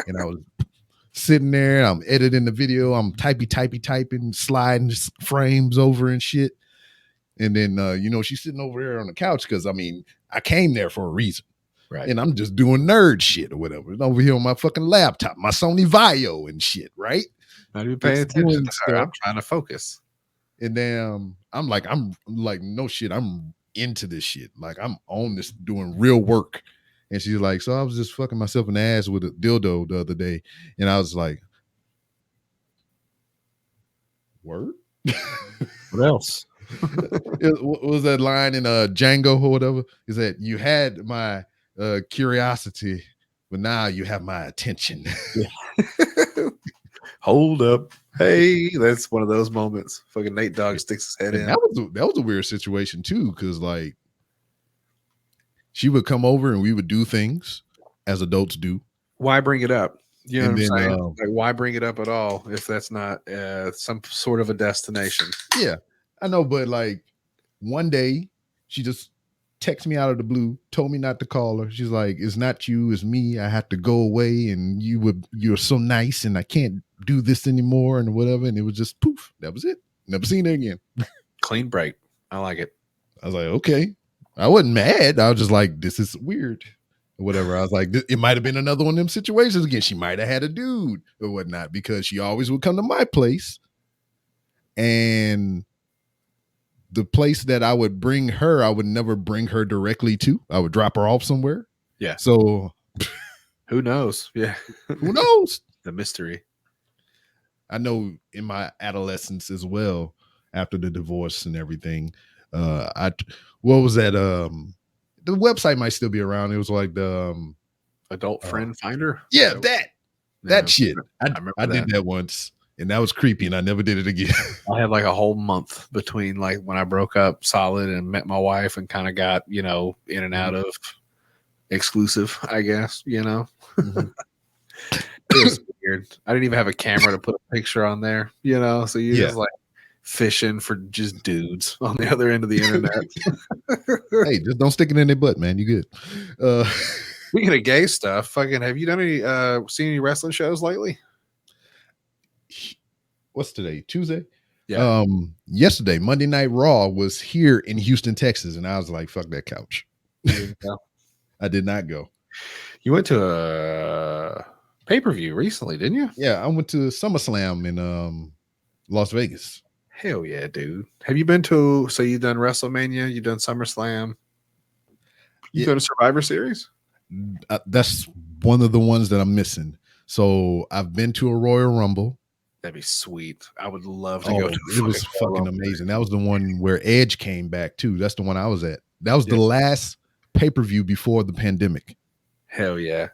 And I was sitting there, I'm editing the video, I'm typing, sliding frames over and shit. And then, she's sitting over there on the couch because, I came there for a reason. Right. And I'm just doing nerd shit or whatever. And over here on my fucking laptop, my Sony Vaio and shit, right? Not even paying attention to her. I'm trying to focus. And then I'm like, no shit, I'm into this shit. Like, I'm on this doing real work. And she's like, so I was just fucking myself in the ass with a dildo the other day. And I was like, word? What else? What was that line in Django or whatever? Is that you had my curiosity, but now you have my attention. Hold up. Hey, that's one of those moments. Fucking Nate Dogg sticks his head in. That was a weird situation too, because like she would come over and we would do things as adults do. Why bring it up? You know what I'm saying? Like, why bring it up at all if that's not some sort of a destination? Yeah, I know, but like one day she just texted me out of the blue, told me not to call her. She's like, "It's not you, it's me. I have to go away, and you're so nice, and I can't do this anymore, and whatever." And it was just poof. That was it. Never seen her again. Clean break. I like it. I was like, okay. I wasn't mad. I was just like, this is weird. Or whatever. I was like, it might have been another one of them situations again. She might have had a dude or whatnot, because she always would come to my place. And the place that I would bring her, I would never bring her directly to. I would drop her off somewhere. Yeah. So who knows? Yeah. Who knows? The mystery. I know in my adolescence as well, after the divorce and everything, what was that? The website might still be around. It was like the Adult Friend Finder. Yeah, that shit. I did did that once, and that was creepy, and I never did it again. I had like a whole month between like when I broke up solid and met my wife and kind of got, in and out of exclusive, I guess, Mm-hmm. It was weird. I didn't even have a camera to put a picture on there, so you're just like fishing for just dudes on the other end of the internet. Hey, just don't stick it in their butt, man. You good. Speaking of gay stuff, fucking, have you done any seen any wrestling shows lately? What's today? Tuesday? Yeah. Yesterday, Monday Night Raw was here in Houston, Texas, and I was like, fuck that couch. I did not go. You went to a pay-per-view recently, didn't you? Yeah, I went to SummerSlam in Las Vegas. Hell yeah, dude. Have you been to, so you've done WrestleMania, you've done SummerSlam, you've done a Survivor Series? That's one of the ones that I'm missing. So I've been to a Royal Rumble. That'd be sweet. I would love to go to it was fucking amazing. That was the one where Edge came back too. That's the one I was at. That was the last pay-per-view before the pandemic. Hell yeah.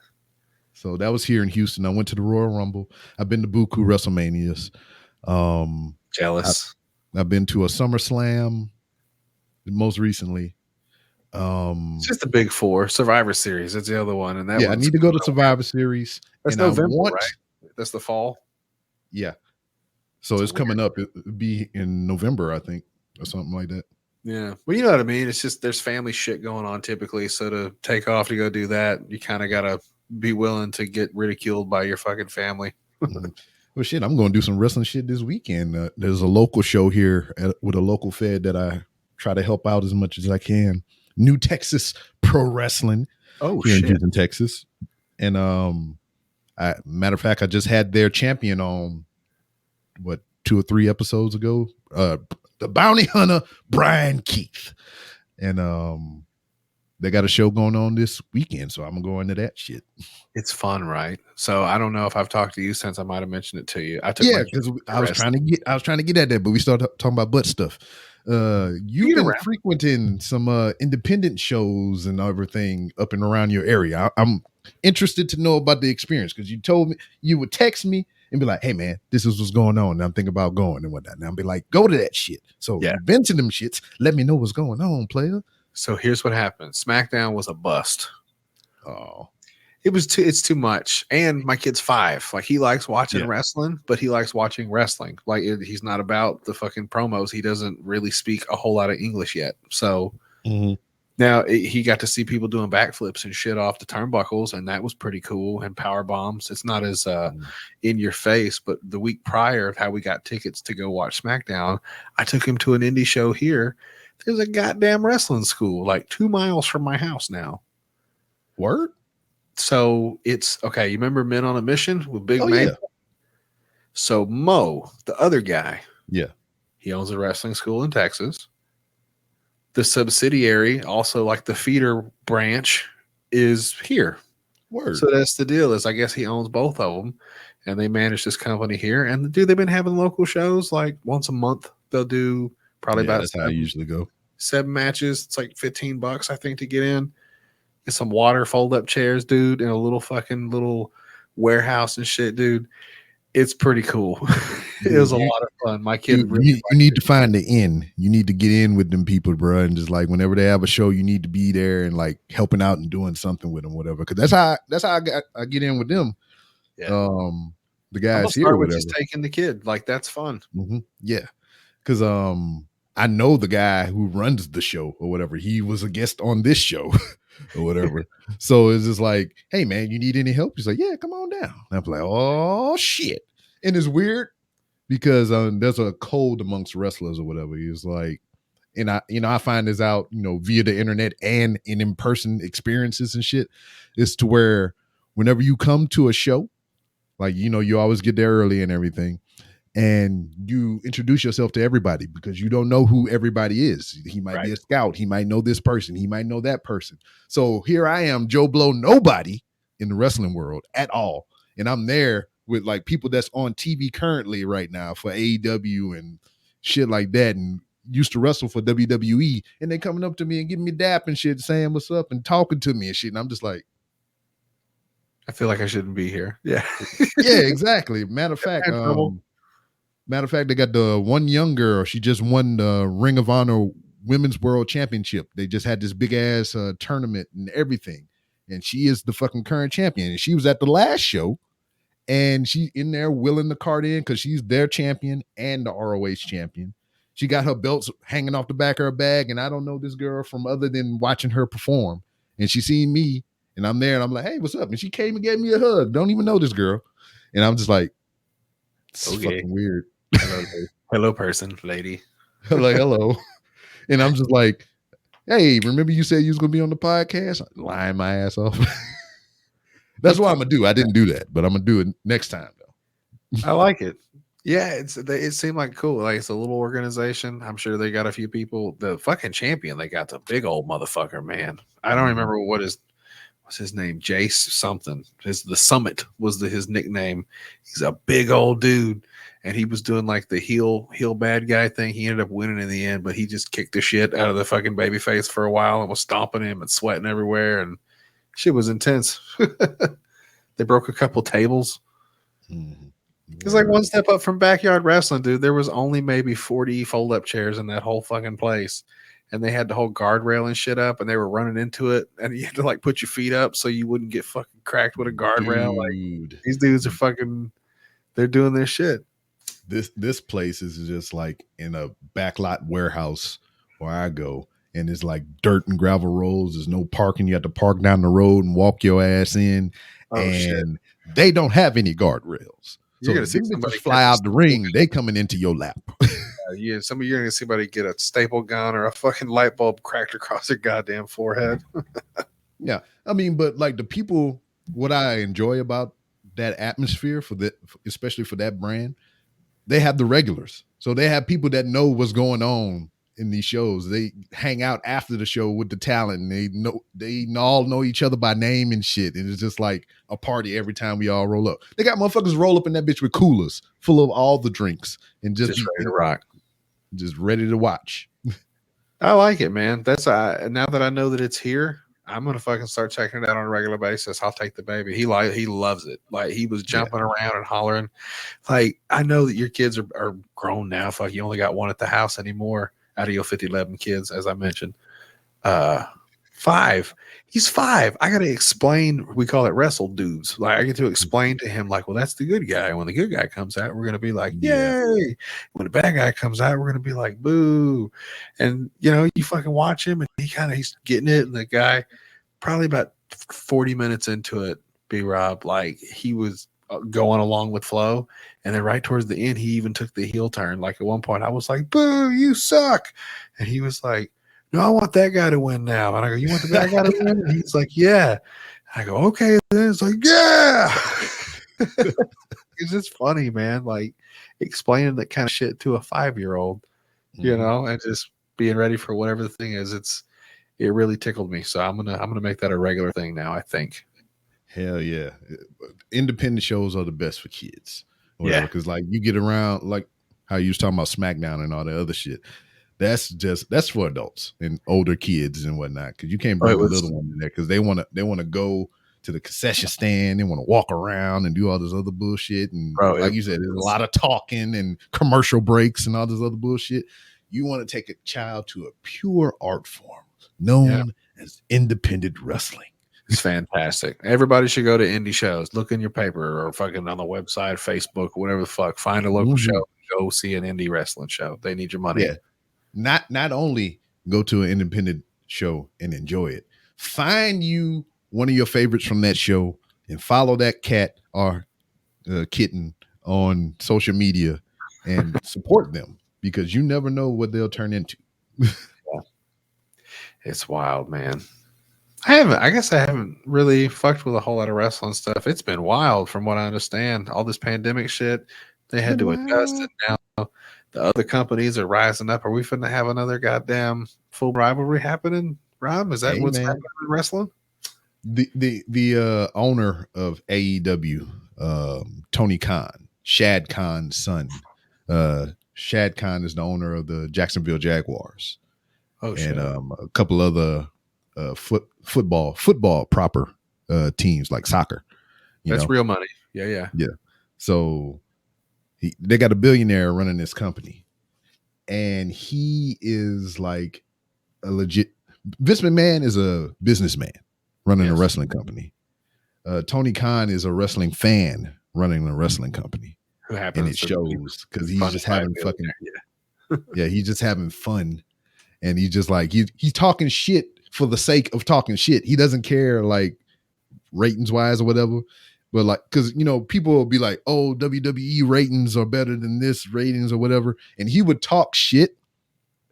So that was here in Houston. I went to the Royal Rumble. I've been to Buku WrestleManias. Jealous. I've been to a SummerSlam most recently. It's just the big four. Survivor Series. That's the other one. And that I need to go to Survivor Series. That's November, right? That's the fall. Yeah. So it's coming up. It'll be in November, I think, or something like that. Yeah. Well, you know what I mean? It's just there's family shit going on typically. So to take off to go do that, you kind of got to be willing to get ridiculed by your fucking family. Well, shit, I'm going to do some wrestling shit this weekend. There's a local show here with a local fed that I try to help out as much as I can. New Texas Pro Wrestling here in Houston, Texas. And matter of fact, I just had their champion on 2 or 3 episodes ago. The bounty hunter, Brian Keith. And they got a show going on this weekend, so I'm gonna go into that shit. It's fun, right? So I don't know if I've talked to you since I might have mentioned it to you. Because I was trying to get at that, but we started talking about butt stuff. You've been frequenting some independent shows and everything up and around your area. I'm interested to know about the experience, because you told me you would text me and be like, "Hey man, this is what's going on. And I'm thinking about going and whatnot." And I'll be like, "Go to that shit." So you've been to them shits. Let me know what's going on, player. So here's what happened. SmackDown was a bust. Oh, it's too much. And my kid's 5. Like, he likes watching wrestling, but he likes watching wrestling. Like, he's not about the fucking promos. He doesn't really speak a whole lot of English yet. So now he got to see people doing backflips and shit off the turnbuckles, and that was pretty cool. And power bombs. It's not as in your face, but the week prior of how we got tickets to go watch SmackDown, I took him to an indie show here. There's a goddamn wrestling school like 2 miles from my house now. Word? So it's okay. You remember Men on a Mission with Big Man? Yeah. So Mo, the other guy, he owns a wrestling school in Texas. The subsidiary, also like the feeder branch, is here. Word. So that's the deal. Is I guess he owns both of them, and they manage this company here. And dude, they've been having local shows like once a month. They'll do probably about that's how I usually go. 7 matches. It's like $15, I think, to get in. Get some water, fold up chairs, dude, in a little warehouse and shit, dude. It's pretty cool. It was a lot of fun. My kid you need to find the in. You need to get in with them people, bro. And just like whenever they have a show, you need to be there and like helping out and doing something with them, whatever. Because that's how I get in with them. Yeah. The guys here, or whatever. Just taking the kid, like, that's fun. Yeah, because I know the guy who runs the show or whatever. He was a guest on this show or whatever. So it's just like, "Hey man, you need any help?" He's like, "Yeah, come on down." And I'm like, "Oh shit!" And it's weird because there's a code amongst wrestlers or whatever. He's like, and I find this out, via the internet and in person experiences and shit. Is to where whenever you come to a show, like, you always get there early and everything, and you introduce yourself to everybody because you don't know who everybody is. He might be a scout. He might know this person. He might know that person. So here I am, Joe Blow, nobody in the wrestling world at all. And I'm there with like people that's on TV currently right now for AEW and shit like that, and used to wrestle for WWE. And they coming up to me and giving me dap and shit, saying what's up and talking to me and shit. And I'm just like, I feel like I shouldn't be here. Yeah. Yeah, exactly. Matter of fact, they got the one young girl. She just won the Ring of Honor Women's World Championship. They just had this big ass tournament and everything. And she is the fucking current champion. And she was at the last show, and she in there willing the card in because she's their champion and the ROH champion. She got her belts hanging off the back of her bag. And I don't know this girl from other than watching her perform. And she seen me, and I'm there, and I'm like, "Hey, what's up?" And she came and gave me a hug. Don't even know this girl. And I'm just like, it's fucking weird. Hello, person, lady. Like, hello. And I'm just like, "Hey, remember you said you was going to be on the podcast?" Lying my ass off. That's what I'm going to do. I didn't do that, but I'm going to do it next time, though. I like it. Yeah, it seemed like cool. Like, it's a little organization. I'm sure they got a few people. The fucking champion, they got the big old motherfucker, man. I don't remember what's his name, Jace something. The Summit was his nickname. He's a big old dude, and he was doing like the heel bad guy thing. He ended up winning in the end, but he just kicked the shit out of the fucking babyface for a while and was stomping him and sweating everywhere, and shit was intense. They broke a couple tables. It's like one step up from backyard wrestling, dude. There was only maybe 40 fold-up chairs in that whole fucking place. And they had the whole guardrail and shit up, and they were running into it, and you had to like put your feet up so you wouldn't get fucking cracked with a guardrail. Like, these dudes are fucking, they're doing their shit. This place is just like in a backlot warehouse where I go, and it's like dirt and gravel roads. There's no parking. You have to park down the road and walk your ass in. Shit. They don't have any guardrails. So if somebody fly out the ring, they coming into your lap. Yeah, some of you're gonna see somebody get a staple gun or a fucking light bulb cracked across their goddamn forehead. Yeah, I mean, but like the people, what I enjoy about that atmosphere for that, especially for that brand, they have the regulars. So they have people that know what's going on in these shows. They hang out after the show with the talent. And they all know each other by name and shit. And it's just like a party every time we all roll up. They got motherfuckers roll up in that bitch with coolers full of all the drinks and just ready to rock, just ready to watch. I like it, man. That's now that I know that it's here, I'm gonna fucking start checking it out on a regular basis. I'll take the baby. He loves it. Like he was jumping around and hollering. Like I know that your kids are grown now. Fuck, you only got one at the house anymore out of your 11 kids, as I mentioned. 5. He's 5. I gotta explain. We call it wrestle dudes. Like I get to explain to him, like, well, that's the good guy. When the good guy comes out, we're gonna be like, yay. When the bad guy comes out, we're gonna be like, boo. And you know, you fucking watch him, and he's getting it. And the guy, probably about 40 minutes into it, B-Rob, like he was going along with flow, and then right towards the end, he even took the heel turn. Like at one point, I was like, boo, you suck, and he was like, no, I want that guy to win now. And I go, you want the bad guy to win? And he's like, yeah. I go, okay. Then it's like, yeah. It's just funny, man. Like explaining that kind of shit to a 5-year-old, you know, and just being ready for whatever the thing is. It really tickled me. So I'm gonna make that a regular thing now, I think. Hell yeah. Independent shows are the best for kids. Yeah. Because like you get around, like how you was talking about SmackDown and all the other shit. That's for adults and older kids and whatnot. Because you can't bring a little one in there because they want to go to the concession stand. They want to walk around and do all this other bullshit. And like you said, there's a lot of talking and commercial breaks and all this other bullshit. You want to take a child to a pure art form known as independent wrestling. It's fantastic. Everybody should go to indie shows. Look in your paper or fucking on the website, Facebook, whatever the fuck. Find a local show. Go see an indie wrestling show. They need your money. Yeah. Not only go to an independent show and enjoy it, find you one of your favorites from that show and follow that cat or kitten on social media and support them because you never know what they'll turn into. It's wild, man. I guess I haven't really fucked with a whole lot of wrestling stuff. It's been wild from what I understand. All this pandemic shit, they had to adjust it now. The other companies are rising up. Are we finna have another goddamn full rivalry happening, Rob? Is that what's happening in wrestling? The owner of AEW, Tony Khan, Shad Khan's son. Shad Khan is the owner of the Jacksonville Jaguars. Oh, shit. And a couple other football proper teams like soccer. That's real money. Yeah. So they got a billionaire running this company, and he is like a legit. Vince McMahon is a businessman running a wrestling company. Tony Khan is a wrestling fan running a wrestling company, and it shows because he's just having fucking he's just having fun, and he's just like he's talking shit for the sake of talking shit. He doesn't care like ratings wise or whatever. But like, because, you know, people will be like, oh, WWE ratings are better than this ratings or whatever. And he would talk shit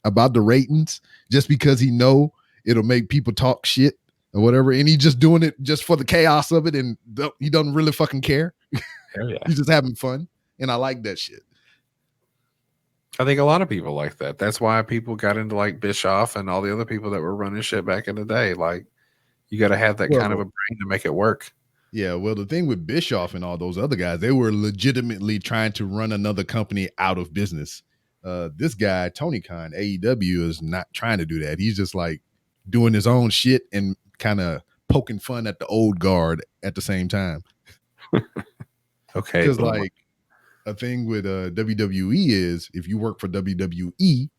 about the ratings just because he know it'll make people talk shit or whatever. And he just doing it just for the chaos of it. And he doesn't really fucking care. Hell yeah. He's just having fun. And I like that shit. I think a lot of people like that. That's why people got into like Bischoff and all the other people that were running shit back in the day. Like, you got to have that kind of a brain to make it work. Yeah, well, the thing with Bischoff and all those other guys, they were legitimately trying to run another company out of business. This guy, Tony Khan, AEW, is not trying to do that. He's just like doing his own shit and kind of poking fun at the old guard at the same time. Okay. Because like a thing with WWE is if you work for WWE,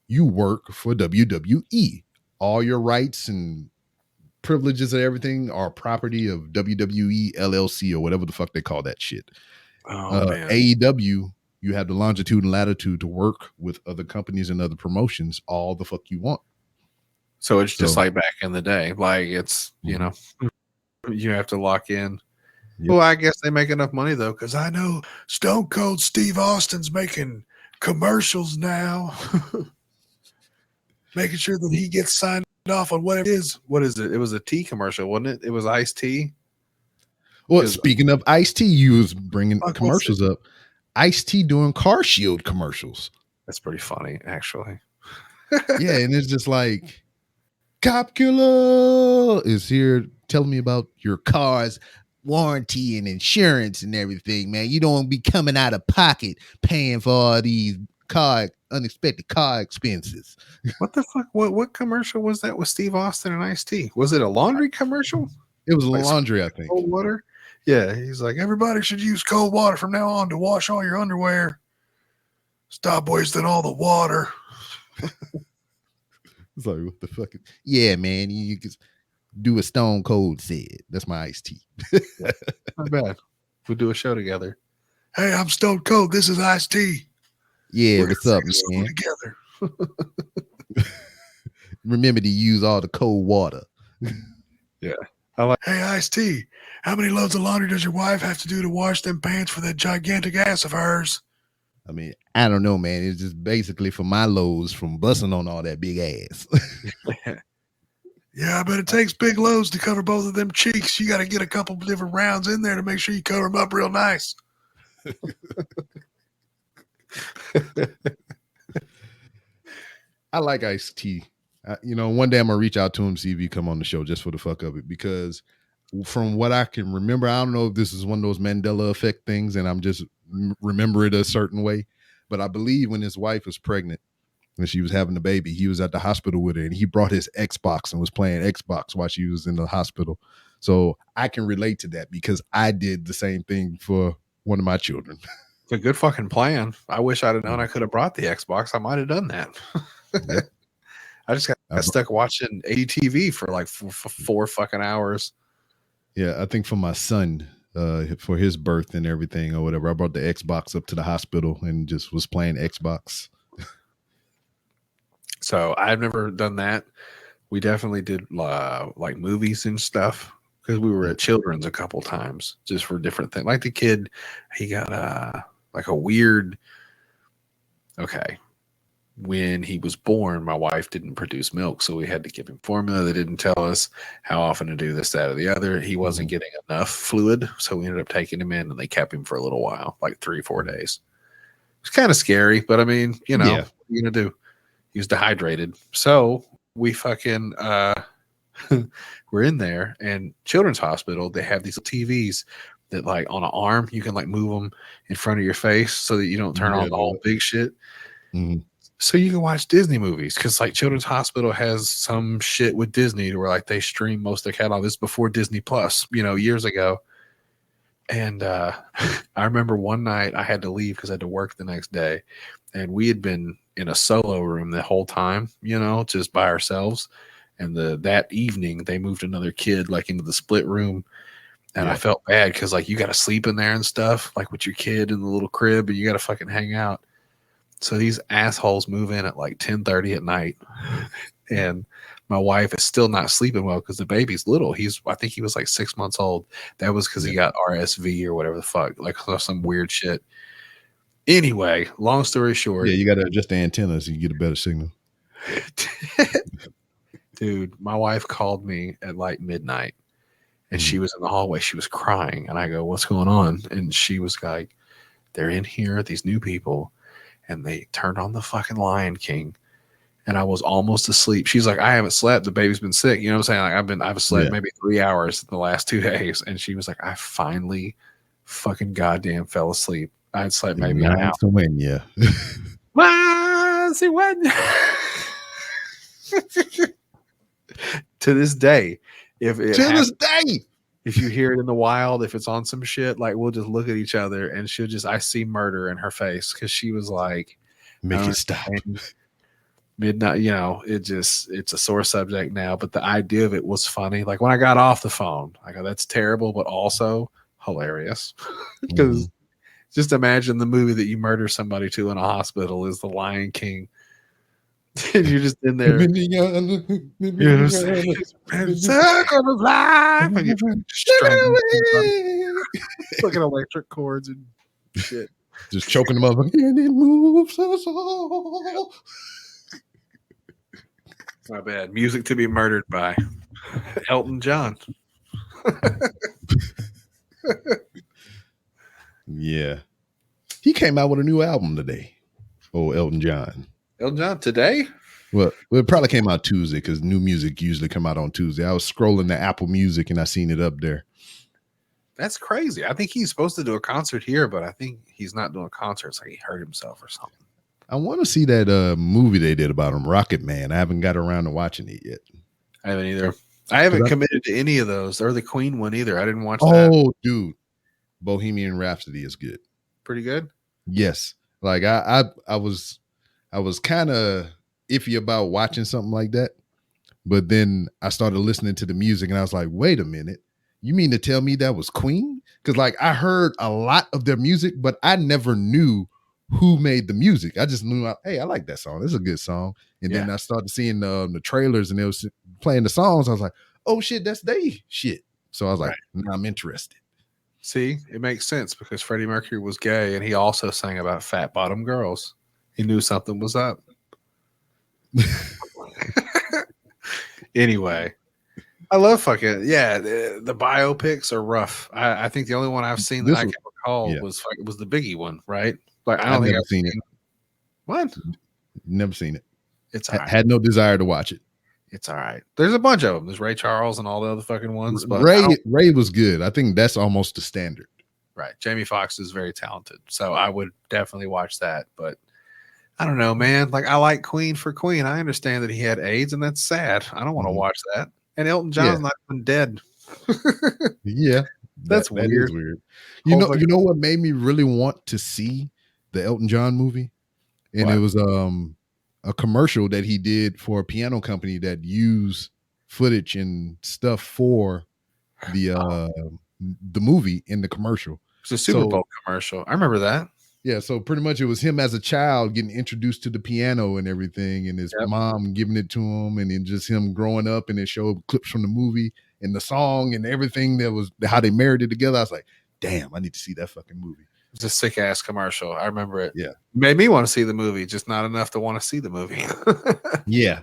you work for WWE. All your rights and privileges and everything are property of WWE LLC or whatever the fuck they call that shit. Man. AEW, you have the longitude and latitude to work with other companies and other promotions all the fuck you want. So it's just like back in the day. Like it's, you know, you have to lock in. Yep. Well, I guess they make enough money though, because I know Stone Cold Steve Austin's making commercials now. Making sure that he gets signed off on whatever it is. What is it? It was a tea commercial, wasn't it? It was iced tea. Well, speaking of Ice-T, you was bringing Fuck, commercials up. Ice-T doing Car Shield commercials. That's pretty funny, actually. Yeah, and it's just like, Cop Killer is here telling me about your car's warranty and insurance and everything, man. You don't be coming out of pocket paying for all these unexpected car expenses. What the fuck? What commercial was that with Steve Austin and Ice-T? Was it a laundry commercial? It was Like laundry, I think. Cold water? Yeah, he's like, everybody should use cold water from now on to wash all your underwear. Stop wasting all the water. It's like, what the fuck? Yeah, man, you can do a Stone Cold said. That's my Ice-T. Not bad. We'll do a show together. Hey, I'm Stone Cold. This is Ice-T. Yeah, what's up, man? Together. Remember to use all the cold water. Yeah. Hey, Ice-T, how many loads of laundry does your wife have to do to wash them pants for that gigantic ass of hers? I mean, I don't know, man. It's just basically for my loads from busting on all that big ass. Yeah, I bet it takes big loads to cover both of them cheeks. You got to get a couple of different rounds in there to make sure you cover them up real nice. I like Ice-T. One day I'm gonna reach out to him, see if he come on the show just for the fuck of it. Because from what I can remember, I don't know if this is one of those Mandela effect things, and I'm just remember it a certain way. But I believe when his wife was pregnant, when she was having the baby, he was at the hospital with her, and he brought his Xbox and was playing Xbox while she was in the hospital. So I can relate to that because I did the same thing for one of my children. It's a good fucking plan. I wish I'd have known I could have brought the Xbox. I might have done that. Yep. I just got stuck watching ATV for like 4 fucking hours. Yeah, I think for my son, for his birth and everything or whatever, I brought the Xbox up to the hospital and just was playing Xbox. So I've never done that. We definitely did like movies and stuff because we were at Children's a couple times just for different things. Like the kid, he got like a weird. Okay. When he was born, my wife didn't produce milk, so we had to give him formula. They didn't tell us how often to do this, that, or the other. He wasn't getting enough fluid, so we ended up taking him in, and they kept him for a little while, like 3-4 days. It's kind of scary, but I mean, what are you gonna do? He was dehydrated, so we fucking we're in there, and Children's Hospital. They have these TVs that, like, on an arm, you can like move them in front of your face so that you don't turn on the whole big shit. Mm-hmm. So you can watch Disney movies because like Children's Hospital has some shit with Disney to where like they stream most of their catalog. This before Disney Plus, years ago. And I remember one night I had to leave because I had to work the next day. And we had been in a solo room the whole time, just by ourselves. And that evening they moved another kid like into the split room. And I felt bad because like you got to sleep in there and stuff, like with your kid in the little crib, and you got to fucking hang out. So these assholes move in at like 10:30 at night, and my wife is still not sleeping well because the baby's little. I think he was like 6 months old. That was because he got RSV or whatever the fuck, like some weird shit. Anyway, long story short. Yeah, you got to adjust the antenna so you get a better signal. Dude, my wife called me at like midnight, and she was in the hallway. She was crying, and I go, "What's going on?" And she was like, "They're in here, these new people. And they turned on the fucking Lion King, and I was almost asleep." She's like, "I haven't slept. The baby's been sick." You know what I'm saying? Like I've slept maybe 3 hours in the last 2 days. And she was like, "I finally fucking goddamn fell asleep. I had slept maybe an hour." See when? To this day, if you hear it in the wild, if it's on some shit, like we'll just look at each other and I see murder in her face because she was like, "Make it stop." Midnight, it's a sore subject now, but the idea of it was funny. Like when I got off the phone, I go, "That's terrible, but also hilarious." Because just imagine the movie that you murder somebody to in a hospital is The Lion King. And you're just in there. Circle of life. And you're strangling like electric cords and shit. Just choking them up. And it moves us all. My bad. Music to be murdered by Elton John. Yeah. He came out with a new album today. Oh, Elton John. Elton John today? Well, it probably came out Tuesday because new music usually come out on Tuesday. I was scrolling the Apple Music and I seen it up there. That's crazy. I think he's supposed to do a concert here, but I think he's not doing concerts. Like he hurt himself or something. I want to see that movie they did about him, Rocket Man. I haven't got around to watching it yet. I haven't either. I haven't committed to any of those or the Queen one either. I didn't watch that. Oh, dude. Bohemian Rhapsody is good. Pretty good? Yes. Like I was kind of iffy about watching something like that. But then I started listening to the music and I was like, wait a minute. You mean to tell me that was Queen? Because like I heard a lot of their music, but I never knew who made the music. I just knew, hey, I like that song. It's a good song. And then I started seeing the trailers and they was playing the songs. I was like, oh shit, that's they shit. So I was like, now I'm interested. See, it makes sense because Freddie Mercury was gay and he also sang about fat bottom girls. He knew something was up. Anyway, I love fucking the biopics are rough. I think the only one I've seen that I can recall was the Biggie one, right? Like I don't think I've seen it. What? Never seen it. It's all right. Had no desire to watch it. It's all right. There's a bunch of them. There's Ray Charles and all the other fucking ones. But Ray was good. I think that's almost the standard. Right. Jamie Foxx is very talented. So I would definitely watch that. But I don't know, man. Like I like Queen for Queen. I understand that he had AIDS and that's sad. I don't want to watch that. And Elton John's not even dead. Yeah. That's weird. That is weird. You know what made me really want to see the Elton John movie? And it was a commercial that he did for a piano company that used footage and stuff for the movie in the commercial. It's a Super Bowl commercial. I remember that. Yeah, so pretty much it was him as a child getting introduced to the piano and everything, and his mom giving it to him, and then just him growing up, and it showed clips from the movie and the song and everything that was how they married it together. I was like, damn, I need to see that fucking movie. It's a sick ass commercial. I remember it. Yeah. Made me want to see the movie, just not enough to want to see the movie. Yeah.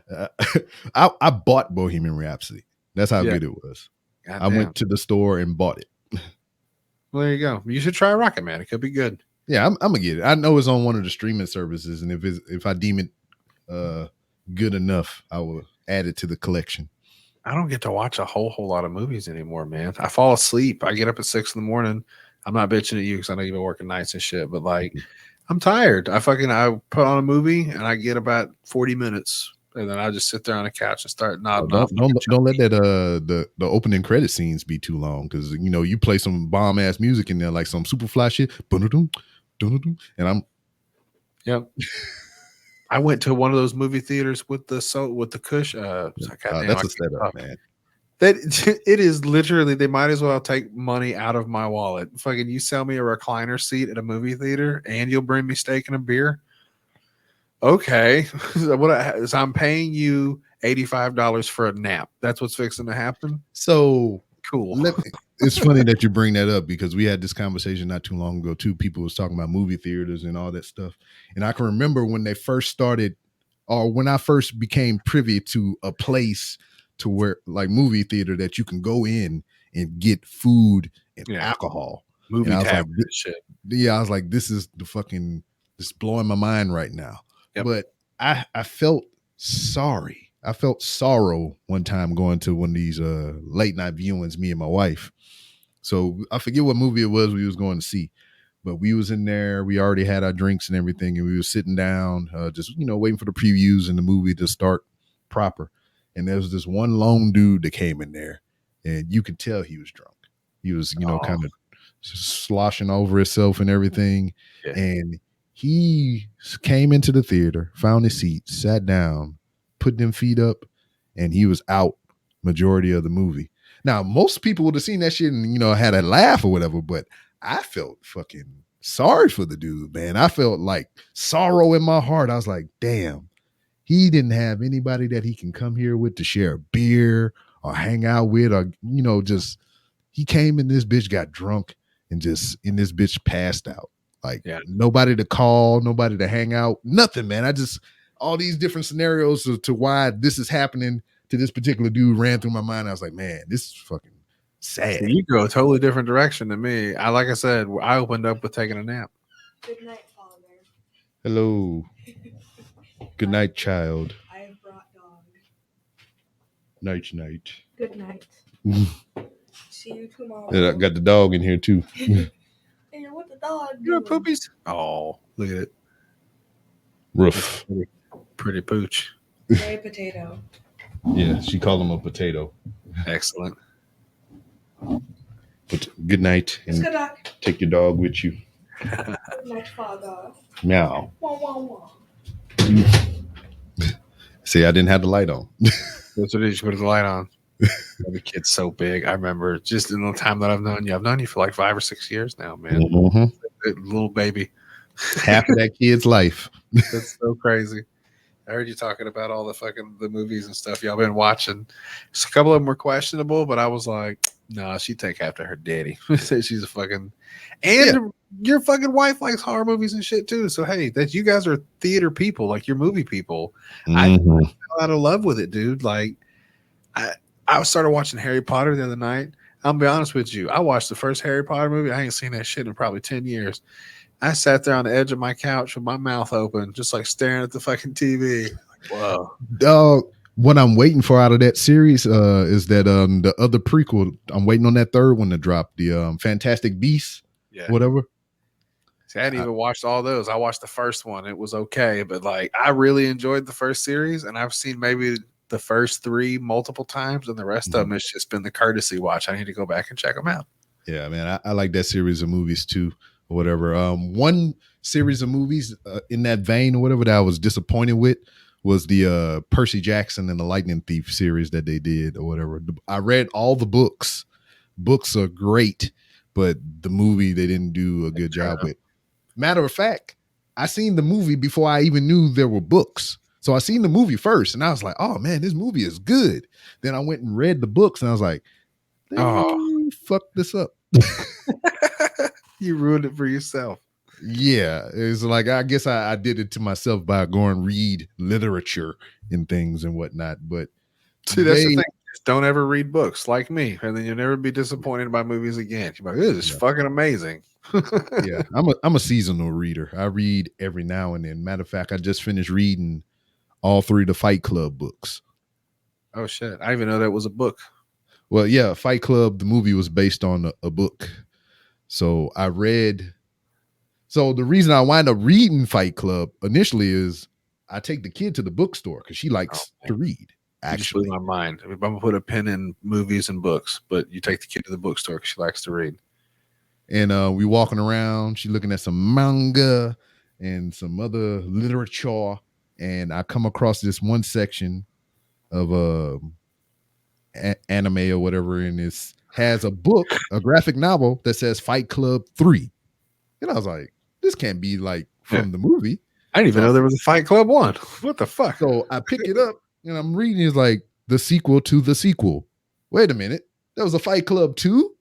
I bought Bohemian Rhapsody. That's how good it was. I went to the store and bought it. Well, there you go. You should try Rocket Man. It could be good. Yeah, I'm gonna get it. I know it's on one of the streaming services, and if I deem it good enough, I will add it to the collection. I don't get to watch a whole lot of movies anymore, man. I fall asleep. I get up at 6 a.m. I'm not bitching at you because I know you've been working nights and shit, but like I'm tired. I put on a movie and I get about 40 minutes and then I just sit there on the couch and start nodding off. Don't let that the opening credit scenes be too long because you play some bomb ass music in there like some Superfly shit. And I'm I went to one of those movie theaters with the Kush. That's a setup, man. That it is literally they might as well take money out of my wallet. Fucking you sell me a recliner seat at a movie theater and you'll bring me steak and a beer. Okay. So I'm paying you $85 for a nap. That's what's fixing to happen. So cool. It's funny that you bring that up because we had this conversation not too long ago too. People was talking about movie theaters and all that stuff. And I can remember when they first started or when I first became privy to a place to where like movie theater that you can go in and get food and alcohol. Movie tab shit. Yeah, I was like, this is this blowing my mind right now. Yep. But I felt sorry. I felt sorrow one time going to one of these late night viewings, me and my wife. So I forget what movie it was we was going to see. But we was in there, we already had our drinks and everything, and we was sitting down, just waiting for the previews and the movie to start proper. And there was this one lone dude that came in there, and you could tell he was drunk. He was, kind of sloshing over himself and everything. Yeah. And he came into the theater, found his seat, sat down, put them feet up, and he was out majority of the movie. Now, most people would have seen that shit and, had a laugh or whatever, but I felt fucking sorry for the dude, man. I felt like sorrow in my heart. I was like, damn. He didn't have anybody that he can come here with to share a beer or hang out with or, just he came and this bitch got drunk and this bitch passed out. Like Yeah. nobody to call, nobody to hang out, nothing, man. I just all these different scenarios to why this is happening to this particular dude ran through my mind. I was like, man, this is fucking sad. So you go a totally different direction than me. Like I said, I opened up with taking a nap. Good night, Father. Hello. Good night, child. I have brought dog. Night, night. Good night. See you tomorrow. Yeah, I got the dog in here too. Hey, what the dog You're doing? poopies. Oh, look at it. Roof. Pretty pooch. Hey, potato. Yeah, she called him a potato. Excellent. But good night, It's and good luck. take your dog with you. Good night, Father. Meow. Wah, wah, wah. See, I didn't have the light on. That's what it is. You put the light on. The kid's so big. I remember just in the time that I've known you for like 5 or 6 years now, man. Mhm. Little baby. Half of that kid's life. That's so crazy. I heard you talking about all the movies and stuff y'all been watching. A couple of them were questionable, but I was like, no, she'd take after her daddy. She's a fucking, and your fucking wife likes horror movies and shit too. So hey, that you guys are theater people, like you're movie people. I fell out of love with it, dude. Like I started watching Harry Potter the other night. I'll be honest with you. I watched the first Harry Potter movie. I ain't seen that shit in probably 10 years. I sat there on the edge of my couch with my mouth open, just like staring at the fucking TV. Like, whoa. What I'm waiting for out of that series is that the other prequel. I'm waiting on that third one to drop, the Fantastic Beasts, whatever. See, I hadn't even watched all those. I watched the first one. It was okay, but like I really enjoyed the first series, and I've seen maybe the first 3 multiple times, and the rest of them it's just been the courtesy watch. I need to go back and check them out. Yeah, man, I like that series of movies too, or whatever. One series of movies in that vein or whatever that I was disappointed with was the Percy Jackson and the Lightning Thief series that they did or whatever. I read all the books. Books are great, but the movie they didn't do a good job with. Matter of fact, I seen the movie before I even knew there were books. So I seen the movie first, and I was like, "Oh man, this movie is good." Then I went and read the books, and I was like, "Oh, fuck this up." You ruined it for yourself. Yeah, it's like I guess I did it to myself by going read literature and things and whatnot. But see, that's the thing. Just don't ever read books like me, and then you'll never be disappointed by movies again. You're like, this is fucking amazing. Yeah, I'm a seasonal reader. I read every now and then. Matter of fact, I just finished reading all 3 of the Fight Club books. Oh shit! I didn't even know that was a book. Well, yeah, Fight Club, the movie was based on a book. So I read. So the reason I wind up reading Fight Club initially is I take the kid to the bookstore because she likes to read. Actually, blew my mind. I'm gonna put a pin in movies and books, but you take the kid to the bookstore because she likes to read. And we walking around. She looking at some manga and some other literature. And I come across this one section of anime or whatever, and it has a book, a graphic novel that says Fight Club 3. And I was like, this can't be like from the movie. I didn't even know there was a Fight Club 1. What the fuck? So I pick it up and I'm reading. It's like the sequel to the sequel. Wait a minute. There was a Fight Club 2?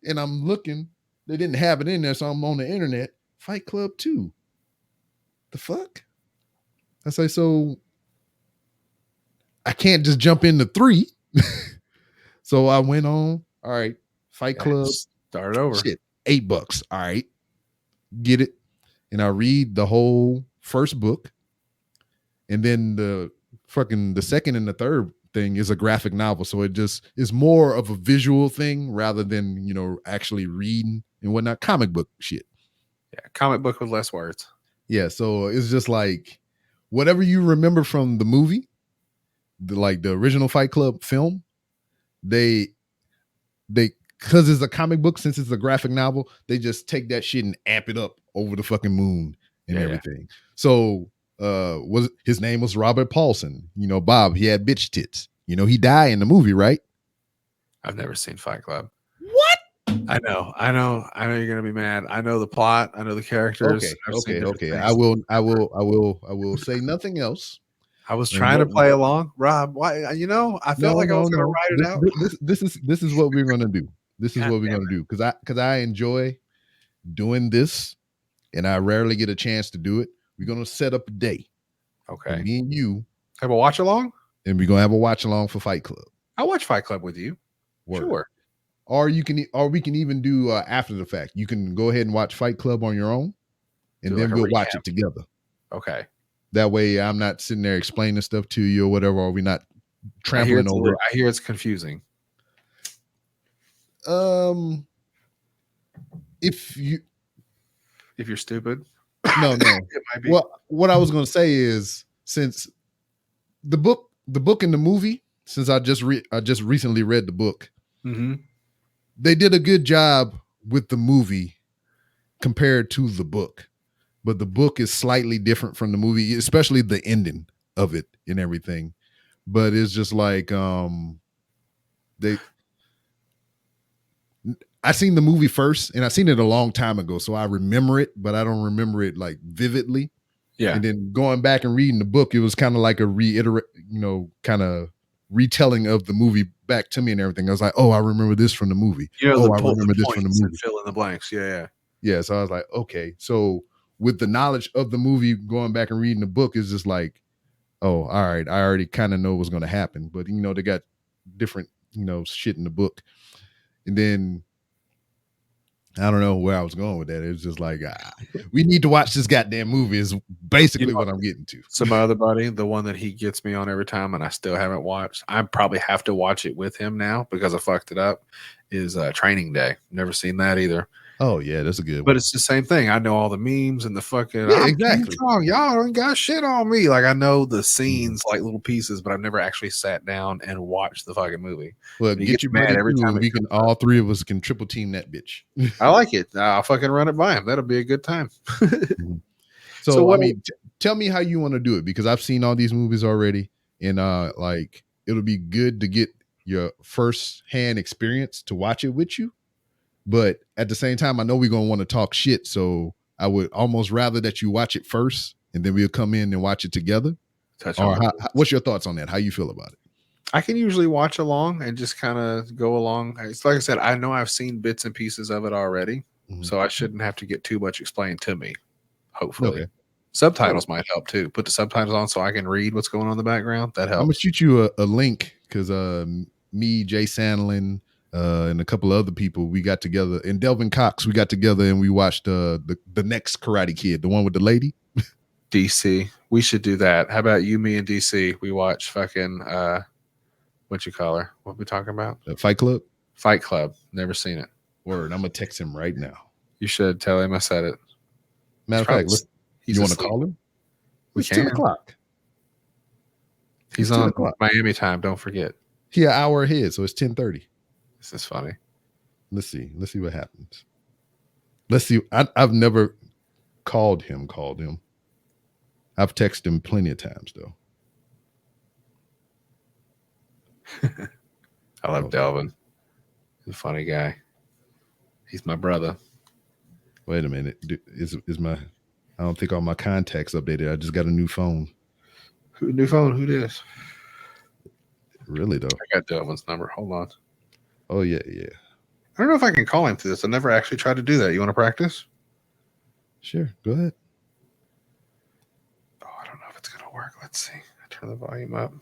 And I'm looking. They didn't have it in there, so I'm on the internet. Fight Club 2. The fuck? I say, so I can't just jump into 3. So I went on. All right. Fight Club. Start over. Shit. $8. All right. Get it. And I read the whole first book. And then the second and the third thing is a graphic novel. So it just is more of a visual thing rather than, actually reading and whatnot. Comic book shit. Yeah. Comic book with less words. Yeah. So it's just like whatever you remember from the movie, the original Fight Club film, they because it's a comic book, since it's a graphic novel, they just take that shit and amp it up over the fucking moon and everything. So his name was Robert Paulson. Bob, he had bitch tits. He died in the movie, right? I've never seen Fight Club. What? I know you're gonna be mad. I know the plot. I know the characters. Okay. I will say nothing else. I was trying to play along, Rob. Why? I felt like I was gonna write it out. This is what we're gonna do. This is what we're gonna do because I enjoy doing this and I rarely get a chance to do it. We're gonna set up a day. Okay. Me and you, have a watch along, and we're gonna have a watch along for Fight Club. I'll watch Fight Club with you. Word. Sure. Or we can even do after the fact. You can go ahead and watch Fight Club on your own, and Do then like a we'll watch recap. it together. Okay. That way, I'm not sitting there explaining stuff to you or whatever, or we're not trampling over it. I hear it's confusing. If you're stupid, no, it might be. Well, what I was going to say is, since the book and the movie, since I just recently read the book, they did a good job with the movie compared to the book, but the book is slightly different from the movie, especially the ending of it and everything. But it's just like I seen the movie first, and I seen it a long time ago, so I remember it, but I don't remember it like vividly. Yeah. And then going back and reading the book, it was kind of like a kind of retelling of the movie back to me and everything. I was like, oh, I remember this from the movie. I remember this from the movie. Fill in the blanks. Yeah. Yeah. So I was like, okay. So with the knowledge of the movie, going back and reading the book is just like, oh, all right. I already kind of know what's going to happen, but they got different, shit in the book. And then I don't know where I was going with that. It was just like, we need to watch this goddamn movie is basically what I'm getting to. So my other buddy, the one that he gets me on every time and I still haven't watched, I probably have to watch it with him now because I fucked it up, is Training Day. Never seen that either. Oh, yeah, that's a good one. But it's the same thing. I know all the memes and the fucking, exactly. Y'all don't got shit on me. Like, I know the scenes like little pieces, but I've never actually sat down and watched the fucking movie. Well, get you mad every time. We can, all three of us can triple team that bitch. I like it. I'll fucking run it by him. That'll be a good time. So I mean, tell me how you want to do it, because I've seen all these movies already, and like it'll be good to get your first hand experience to watch it with you. But at the same time, I know we're going to want to talk shit. So I would almost rather that you watch it first and then we'll come in and watch it together. What's your thoughts on that? How you feel about it? I can usually watch along and just kind of go along. It's like I said, I know I've seen bits and pieces of it already. So I shouldn't have to get too much explained to me, hopefully. Okay. Subtitles might help too. Put the subtitles on so I can read what's going on in the background. That helps. I'm going to shoot you a link because me, Jay Sandlin, and a couple of other people, we got together, and Delvin Cox, we got together and we watched the next Karate Kid, the one with the lady. DC. We should do that. How about you, me, and DC? We watch fucking what you call her? What we talking about? Fight Club? Fight Club. Never seen it. Word. I'm gonna text him right now. You should tell him I said it. Matter of fact, you want to call him? It's 10 o'clock. He's on Miami time, don't forget. He an hour ahead, so it's 10:30. This is funny. Let's see what happens. Let's see. I've never called him. I've texted him plenty of times though. I love Delvin. He's a funny guy. He's my brother. Wait a minute. Is my, I don't think all my contacts updated. I just got a new phone. New phone? Who this? Really though. I got Delvin's number. Hold on. Oh yeah. I don't know if I can call him to this. I never actually tried to do that. You want to practice? Sure. Go ahead. Oh, I don't know if it's gonna work. Let's see. I turn the volume up.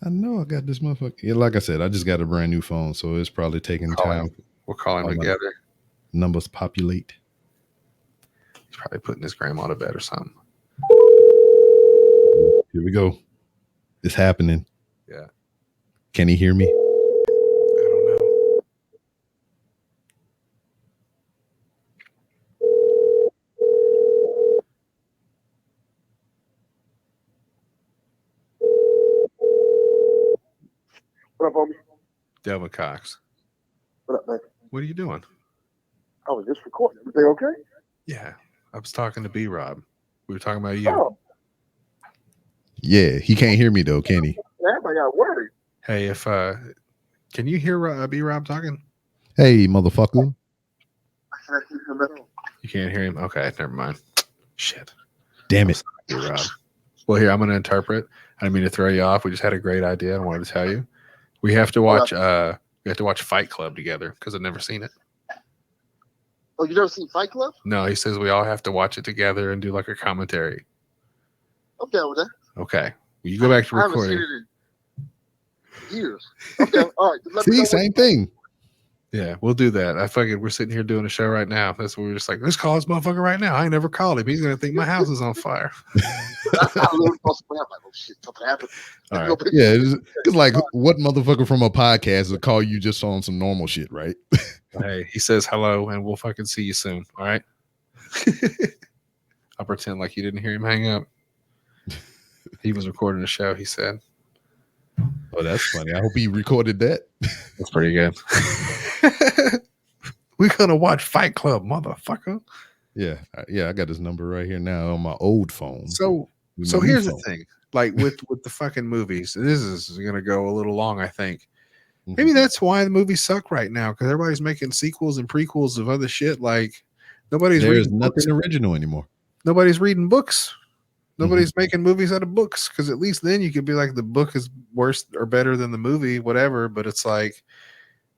I know I got this motherfucker. Yeah, like I said, I just got a brand new phone, so it's probably taking time. We'll call him together. Numbers populate. He's probably putting his grandma to bed or something. Here we go. It's happening. Yeah. Can he hear me? I don't know. What up, homie? Delvin Cox. What up, man? What are you doing? I was just recording. Everything okay? Yeah. I was talking to B-Rob. We were talking about you. Oh. Yeah, he can't hear me though, can he? I got worried. Hey, if can you hear B-Rob talking? Hey, motherfucker. You can't hear him? Okay, never mind. Shit. Damn it. B-Rob. Well, here, I'm going to interpret. I didn't mean to throw you off. We just had a great idea. I wanted to tell you. We have to watch Fight Club together because I've never seen it. Oh, you never seen Fight Club? No, he says we all have to watch it together and do like a commentary. I'm down with that. Okay. You go back to I haven't seen recording. it in years. Okay, all right. Let me know See, when- same thing. Yeah, we'll do that. We're sitting here doing a show right now. That's what we're just like, let's call this motherfucker right now. I ain't never called him. He's gonna think my house is on fire. I literally thought something. I'm like, oh shit, something happened. All Let me right. go pick- Yeah, it's like what motherfucker from a podcast would call you just on some normal shit, right? Hey, he says hello, and we'll fucking see you soon. All right. I'll pretend like you didn't hear him hang up. He was recording a show. He said, Oh, that's funny. I hope he recorded that. "That's pretty good." We're gonna watch Fight Club, motherfucker. Yeah, I got his number right here now on my old phone. So With my new here's phone. the thing. Like with the fucking movies, this is gonna go a little long, I think. Mhm. Maybe that's why the movies suck right now, because everybody's making sequels and prequels of other shit. Like nobody's There's reading nothing books. original anymore. Nobody's reading books. Nobody's making movies out of books, because at least then you could be like the book is worse or better than the movie, whatever. But it's like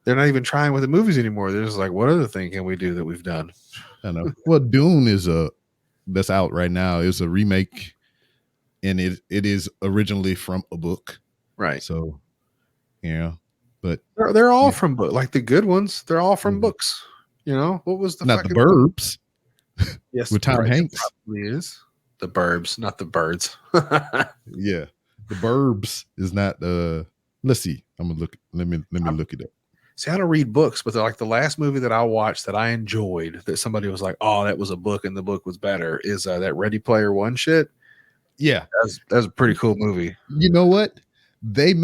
they're not even trying with the movies anymore. They're just like, what other thing can we do that we've done? I know. Well, Dune is that's out right now. It's a remake, and it is originally from a book. Right. So, yeah, but They're all Yeah. from book, like the good ones. They're all from Mhm. books. You know what was the not the fucking Burbs Yes, with Tom right, it Hanks. probably is the Burbs, not the Birds. Yeah, the Burbs is not. Let's see. I'm gonna look. Let me look it up. See, I don't read books, but like the last movie that I watched that I enjoyed, that somebody was like, "Oh, that was a book, and the book was better," is that Ready Player One shit. Yeah, That's a pretty cool movie. you know what? They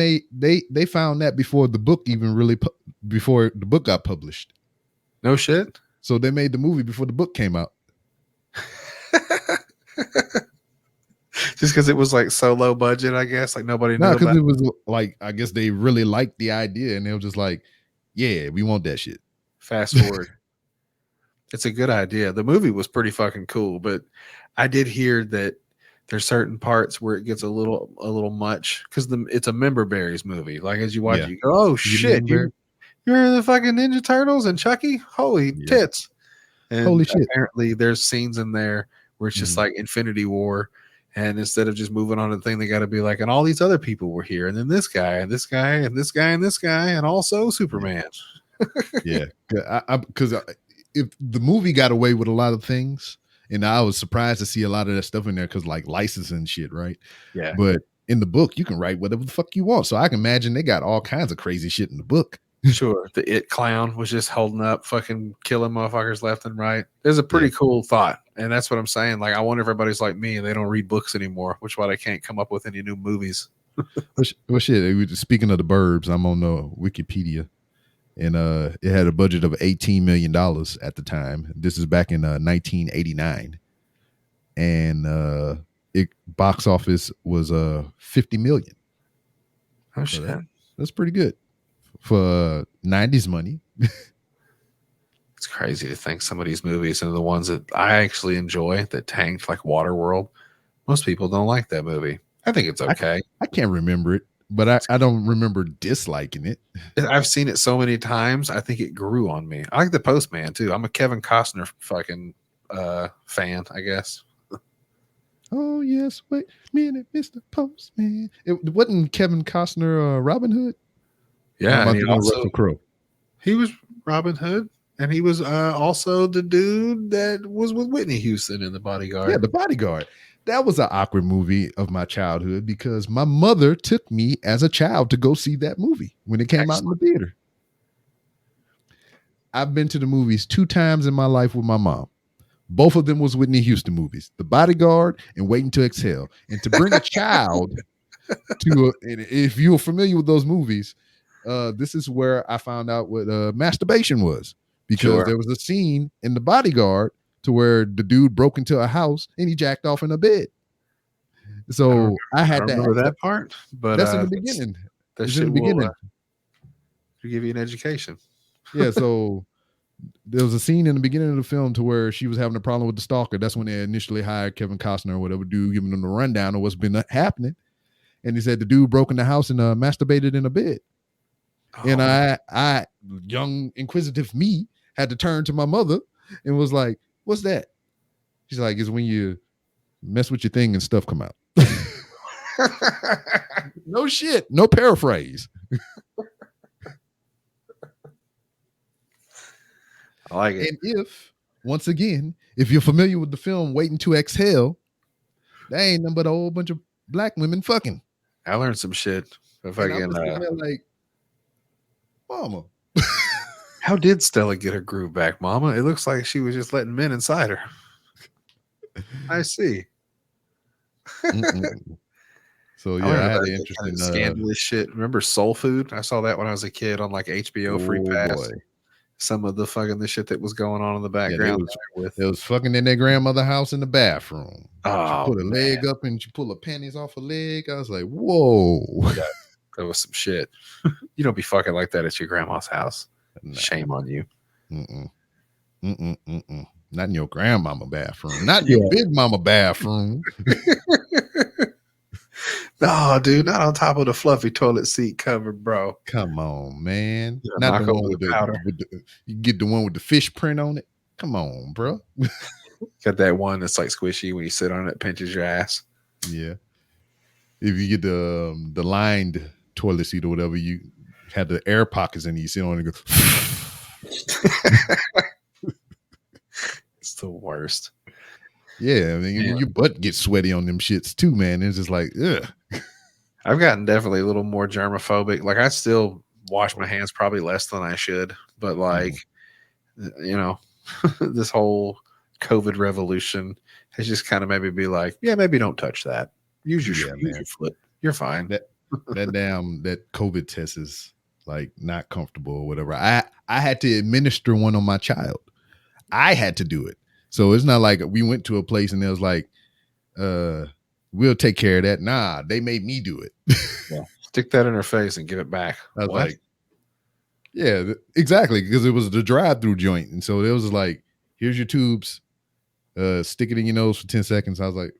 found that before the book even before the book got published. No shit. So they made the movie before the book came out. Just because it was like so low budget, I guess. Like nobody knew No, because about. it was like, I guess they really liked the idea, and they were just like, "Yeah, we want that shit." Fast forward. It's a good idea. The movie was pretty fucking cool, but I did hear that there's certain parts where it gets a little much, because it's a Member Berries movie. Like as you watch Yeah. it, you go, "Oh shit, Member- you're the fucking Ninja Turtles and Chucky? Holy Yeah. tits!" And Holy shit. apparently, there's scenes in there where it's just Mhm. like Infinity War, and instead of just moving on to the thing, they got to be like, and all these other people were here, and then this guy, and this guy, and this guy, and this guy, and also Superman. Yeah, because if the movie got away with a lot of things, and I was surprised to see a lot of that stuff in there, because like licensing shit, right? Yeah. But in the book, you can write whatever the fuck you want. So I can imagine they got all kinds of crazy shit in the book. Sure, the It clown was just holding up, fucking killing motherfuckers left and right. There's a pretty cool thought, and that's what I'm saying. Like, I wonder if everybody's like me and they don't read books anymore, which is why they can't come up with any new movies. Well, shit. Speaking of the Burbs, I'm on Wikipedia, and it had a budget of $18 million at the time. This is back in 1989, and it box office was 50 million. Oh So shit, that's pretty good for 90s money. it's crazy to think some of these movies and the ones that I actually enjoy that tanked, like Waterworld. Most people don't like that movie. I think it's okay. I can't remember it, but I don't remember disliking it. I've seen it so many times. I think it grew on me. I like The Postman too. I'm a Kevin Costner fucking fan, I guess. Oh yes, wait a minute, Mr. Postman. It wasn't Kevin Costner Robin Hood. Yeah, Or am I and he thinking of also Russell Crowe. he was Robin Hood, and he was also the dude that was with Whitney Houston in The Bodyguard. Yeah, The Bodyguard. That was an awkward movie of my childhood, because my mother took me as a child to go see that movie when it came out in the theater. I've been to the movies 2 times in my life with my mom. Both of them was Whitney Houston movies, The Bodyguard and Waiting to Exhale. And to bring a child to, and if you're familiar with those movies, this is where I found out what masturbation was, because Sure. there was a scene in The Bodyguard to where the dude broke into a house and he jacked off in a bed. So I I had don't to remember ask that part, but That's in the beginning. That It's shit in the will beginning. give you an education. Yeah, so there was a scene in the beginning of the film to where she was having a problem with the stalker. That's when they initially hired Kevin Costner or whatever dude, giving them the rundown of what's been happening. And he said the dude broke in the house and masturbated in a bed. And Oh, I, young inquisitive me, had to turn to my mother and was like, "What's that?" She's like, "It's when you mess with your thing and stuff come out." No shit, no paraphrase. I like it. And once again, if you're familiar with the film Waiting to Exhale, that ain't nothing but a whole bunch of black women fucking. I learned some shit. If And I I'm can, just sitting there like, Mama. how did Stella get her groove back, Mama? It looks like she was just letting men inside her. I see. So I yeah, I learned had about an that interesting kind of scandalous shit. Remember Soul Food? I saw that when I was a kid on like HBO Free Pass. boy. Some of the fucking the shit that was going on in the Yeah, background. they was fucking in their grandmother house in the bathroom. Oh, she put a leg up and she pulled her panties off her leg. I was like, whoa. Yeah, that was some shit. You don't be fucking like that at your grandma's house. Nah. Shame on you. Not in your grandmama bathroom. Not in your big mama bathroom. No, dude, not on top of the fluffy toilet seat cover, bro. Come on, man. Yeah, Not knock the over one the with powder. you get the one with the fish print on it. Come on, bro. Got that one that's like squishy when you sit on it, it pinches your ass. Yeah. If you get the lined toilet seat or whatever, you have the air pockets and you sit on it and go. It's the worst. Yeah, I mean, your butt gets sweaty on them shits too, man. It's just like, ugh. I've gotten definitely a little more germophobic. Like I still wash my hands probably less than I should, but like, you know, this whole COVID revolution has just kind of made me be like, yeah, maybe don't touch that. Use your foot. You're fine. That COVID test is like not comfortable or whatever. I had to administer one on my child. I had to do it. So it's not like we went to a place and it was like, we'll take care of that. Nah, they made me do it. Yeah. Stick that in her face and give it back. I was like, yeah, exactly. Because it was the drive-through joint. And so it was like, here's your tubes. Stick it in your nose for 10 seconds. I was like,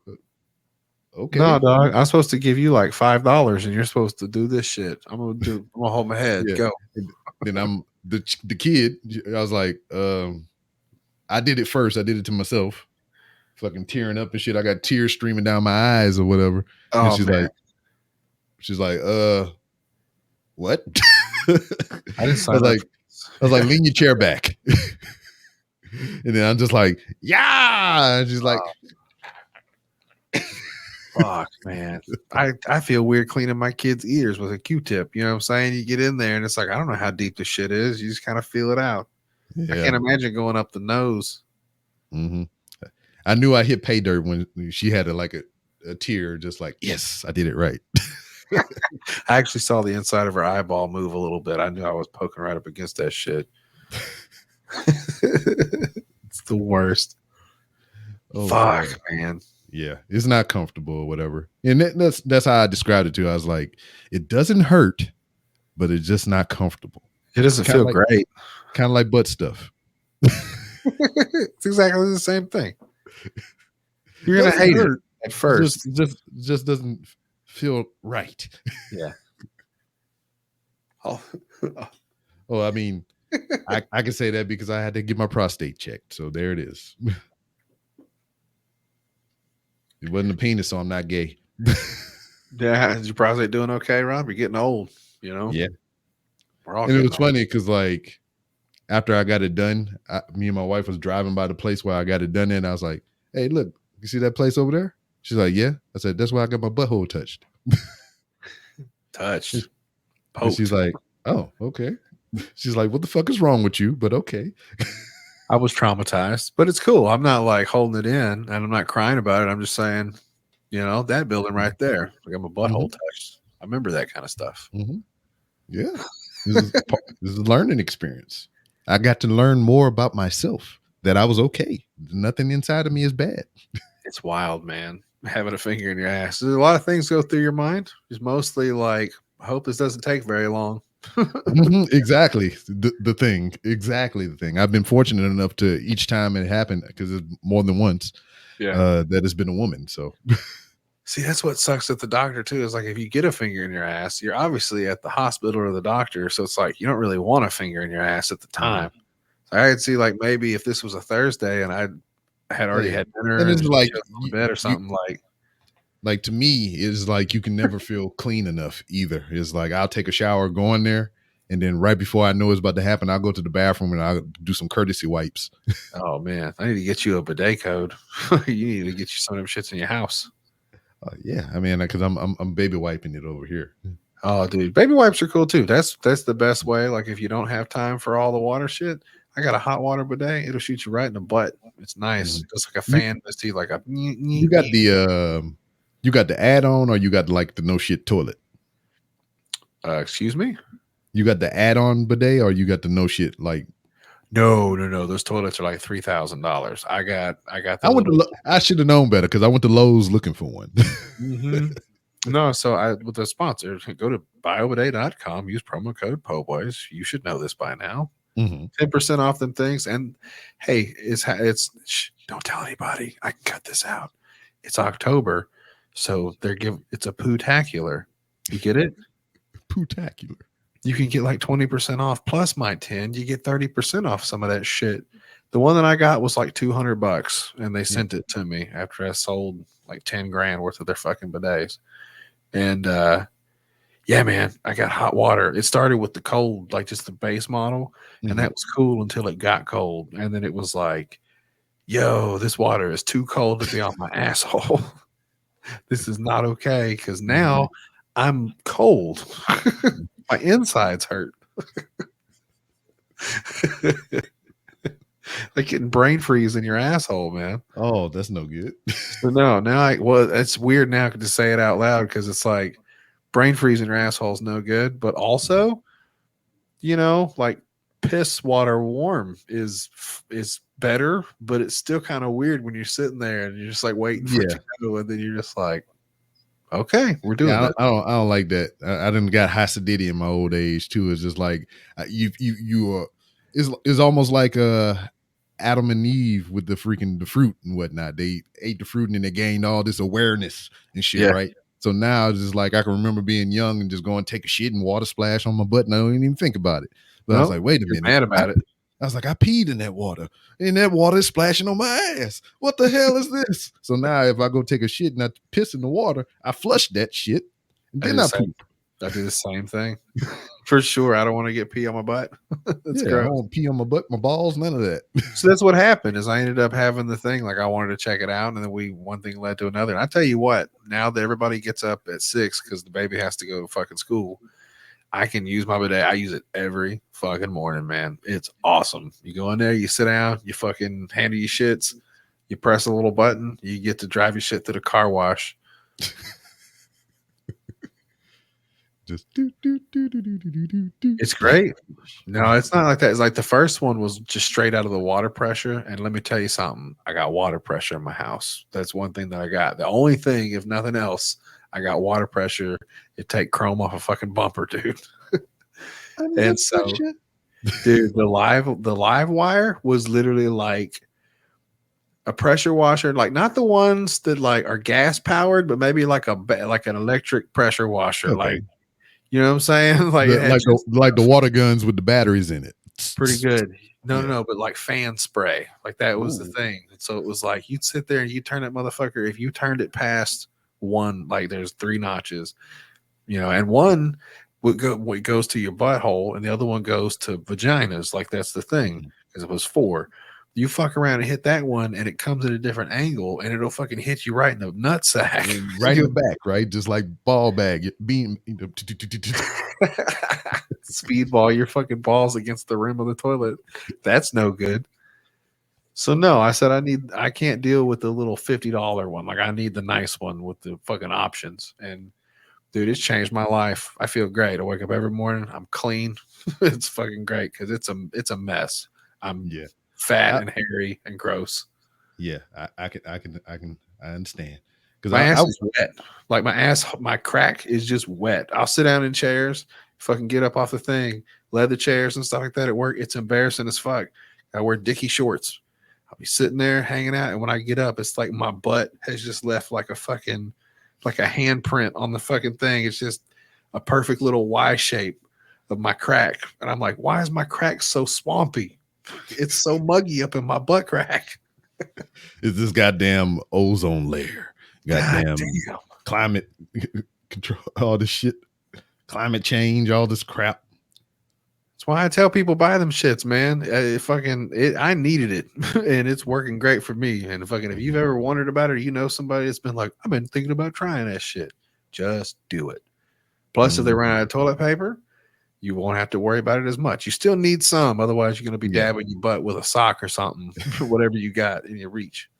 okay. No, dog. I'm supposed to give you like $5 and you're supposed to do this shit. I'm gonna hold my head. Yeah. Go. Then I'm the kid. I was like, I did it first. I did it to myself. Fucking tearing up and shit. I got tears streaming down my eyes or whatever. Oh, and she's like, what? I was like, lean your chair back. And then I'm just like, yeah. And she's like, fuck, man. I feel weird cleaning my kids' ears with a Q-tip. You know what I'm saying? You get in there and it's like, I don't know how deep the shit is. You just kind of feel it out. Yeah. I can't imagine going up the nose. Mm-hmm. I knew I hit pay dirt when she had a tear, just like, yes, I did it right. I actually saw the inside of her eyeball move a little bit. I knew I was poking right up against that shit. It's the worst. Oh, fuck, man. Yeah, it's not comfortable or whatever. And that's how I described it to her. I was like, it doesn't hurt, but it's just not comfortable. It doesn't feel great. Kind of like butt stuff. It's exactly the same thing. You're gonna hate it at first. Just doesn't feel right. Yeah. Oh, I mean, I can say that because I had to get my prostate checked. So there it is. It wasn't a penis, so I'm not gay. Yeah, is your prostate doing okay, Rob? You're getting old, you know? Yeah. We're all and it was funny because like after I got it done, me and my wife was driving by the place where I got it done, and I was like, hey, look, you see that place over there? She's like, yeah. I said, that's where I got my butthole touched. Touched. And she's like, oh, okay. She's like, what the fuck is wrong with you? But okay. I was traumatized, but it's cool. I'm not like holding it in and I'm not crying about it. I'm just saying, you know, that building right there, I got my butthole touched. I remember that kind of stuff. Mm-hmm. Yeah. This is a learning experience. I got to learn more about myself, that I was okay. Nothing inside of me is bad. It's wild, man. Having a finger in your ass. There's a lot of things go through your mind. It's mostly like, I hope this doesn't take very long. Exactly the thing. Exactly the thing. I've been fortunate enough to each time it happened, because it's more than once. Yeah. That has been a woman. So see, that's what sucks at the doctor too. Is like if you get a finger in your ass, you're obviously at the hospital or the doctor, so it's like you don't really want a finger in your ass at the time. I could see like maybe if this was a Thursday and I had already had dinner And it's and like chilled on the bed or something, like to me, it's like you can never feel clean enough either. It's like I'll take a shower, go in there, and then right before I know it's about to happen, I'll go to the bathroom and I'll do some courtesy wipes. oh man, I need to get you a bidet code. You need to get you some of them shits in your house. Yeah, I mean, because I'm baby wiping it over here. Oh, dude, baby wipes are cool too. That's the best way. Like if you don't have time for all the water shit, I got a hot water bidet. It'll shoot you right in the butt. It's nice. It's like a fan. It's like a. You got the add-on, or you got like the no shit toilet. Excuse me. You got the add-on bidet, or you got the no shit like. No. Those toilets are like $3,000. I got. I should have known better because I went to Lowe's looking for one. Mm-hmm. No, so with the sponsor, go to biobidet.com, use promo code PO'BOYS. You should know this by now. 10% off them things. And hey, don't tell anybody. I can cut this out. It's October, so it's a pootacular. You get it? Pootacular. You can get like 20% off plus my 10. You get 30% off some of that shit. The one that I got was like $200, and they sent it to me after I sold like 10 grand worth of their fucking bidets. And yeah, man, I got hot water. It started with the cold, like just the base model, and that was cool until it got cold. And then it was like, yo, this water is too cold to be on my asshole. This is not okay because now I'm cold. My insides hurt. Like getting brain freeze in your asshole, man. Oh, that's no good. So no, it's weird now to say it out loud because it's like brain freeze in your asshole is no good, but also, like piss water warm is better, but it's still kind of weird when you're sitting there and you're just like waiting for it to go, and then you're just like, okay, we're doing that. I don't like that. I done got acidity in my old age too. It's just like it's almost like Adam and Eve with the fruit and whatnot. They ate the fruit and then they gained all this awareness and shit, right? So now it's just like I can remember being young and just going take a shit and water splash on my butt and I don't even think about it. But I was like, wait a minute. Mad about it. I was like, I peed in that water and that water is splashing on my ass. What the hell is this? So now if I go take a shit and I piss in the water, I flush that shit and then I poop. I do the same thing. For sure. I don't want to get pee on my butt. That's I don't want pee on my butt, my balls, none of that. So that's what happened is I ended up having the thing, like I wanted to check it out, and then one thing led to another. And I tell you what, now that everybody gets up at 6 because the baby has to go to fucking school, I can use my bidet. I use it every fucking morning, man. It's awesome. You go in there, you sit down, you fucking handle your shits, you press a little button, you get to drive your shit to the car wash. Just it's great. No, it's not like that. It's like the first one was just straight out of the water pressure. And let me tell you something. I got water pressure in my house. That's one thing that I got. The only thing, if nothing else, I got water pressure. It take chrome off a fucking bumper, dude. And so, dude, the live wire was literally like a pressure washer, like not the ones that like are gas powered, but maybe like an electric pressure washer, like. You know what I'm saying? Like the water guns with the batteries in it. Pretty good. No, but like fan spray. Like that was the thing. And so it was like you'd sit there and you turn that motherfucker. If you turned it past one, like there's 3 notches, and one goes to your butthole and the other one goes to vaginas. Like that's the thing because it was 4. You fuck around and hit that one, and it comes at a different angle, and it'll fucking hit you right in the nutsack, right in the back, right, just like ball bag beam, speedball your fucking balls against the rim of the toilet. That's no good. So no, I said I can't deal with the little $50 one. Like I need the nice one with the fucking options. And dude, it's changed my life. I feel great. I wake up every morning. I'm clean. It's fucking great because it's a mess. I'm fat and hairy and gross. Yeah, I understand. Because my ass is wet. Like my crack is just wet. I'll sit down in chairs, fucking get up off the thing, leather chairs and stuff like that at work. It's embarrassing as fuck. I wear dicky shorts. I'll be sitting there hanging out, and when I get up, it's like my butt has just left like a handprint on the fucking thing. It's just a perfect little Y shape of my crack. And I'm like, why is my crack so swampy? It's so muggy up in my butt crack. It's this goddamn ozone layer. Goddamn damn. climate control, all this shit. Climate change, all this crap. That's why I tell people buy them shits, man. I needed it, and it's working great for me. And fucking, if you've ever wondered about it, or you know somebody that's been like, I've been thinking about trying that shit. Just do it. Plus, if they run out of toilet paper, you won't have to worry about it as much. You still need some, otherwise you're going to be dabbing your butt with a sock or something, whatever you got in your reach.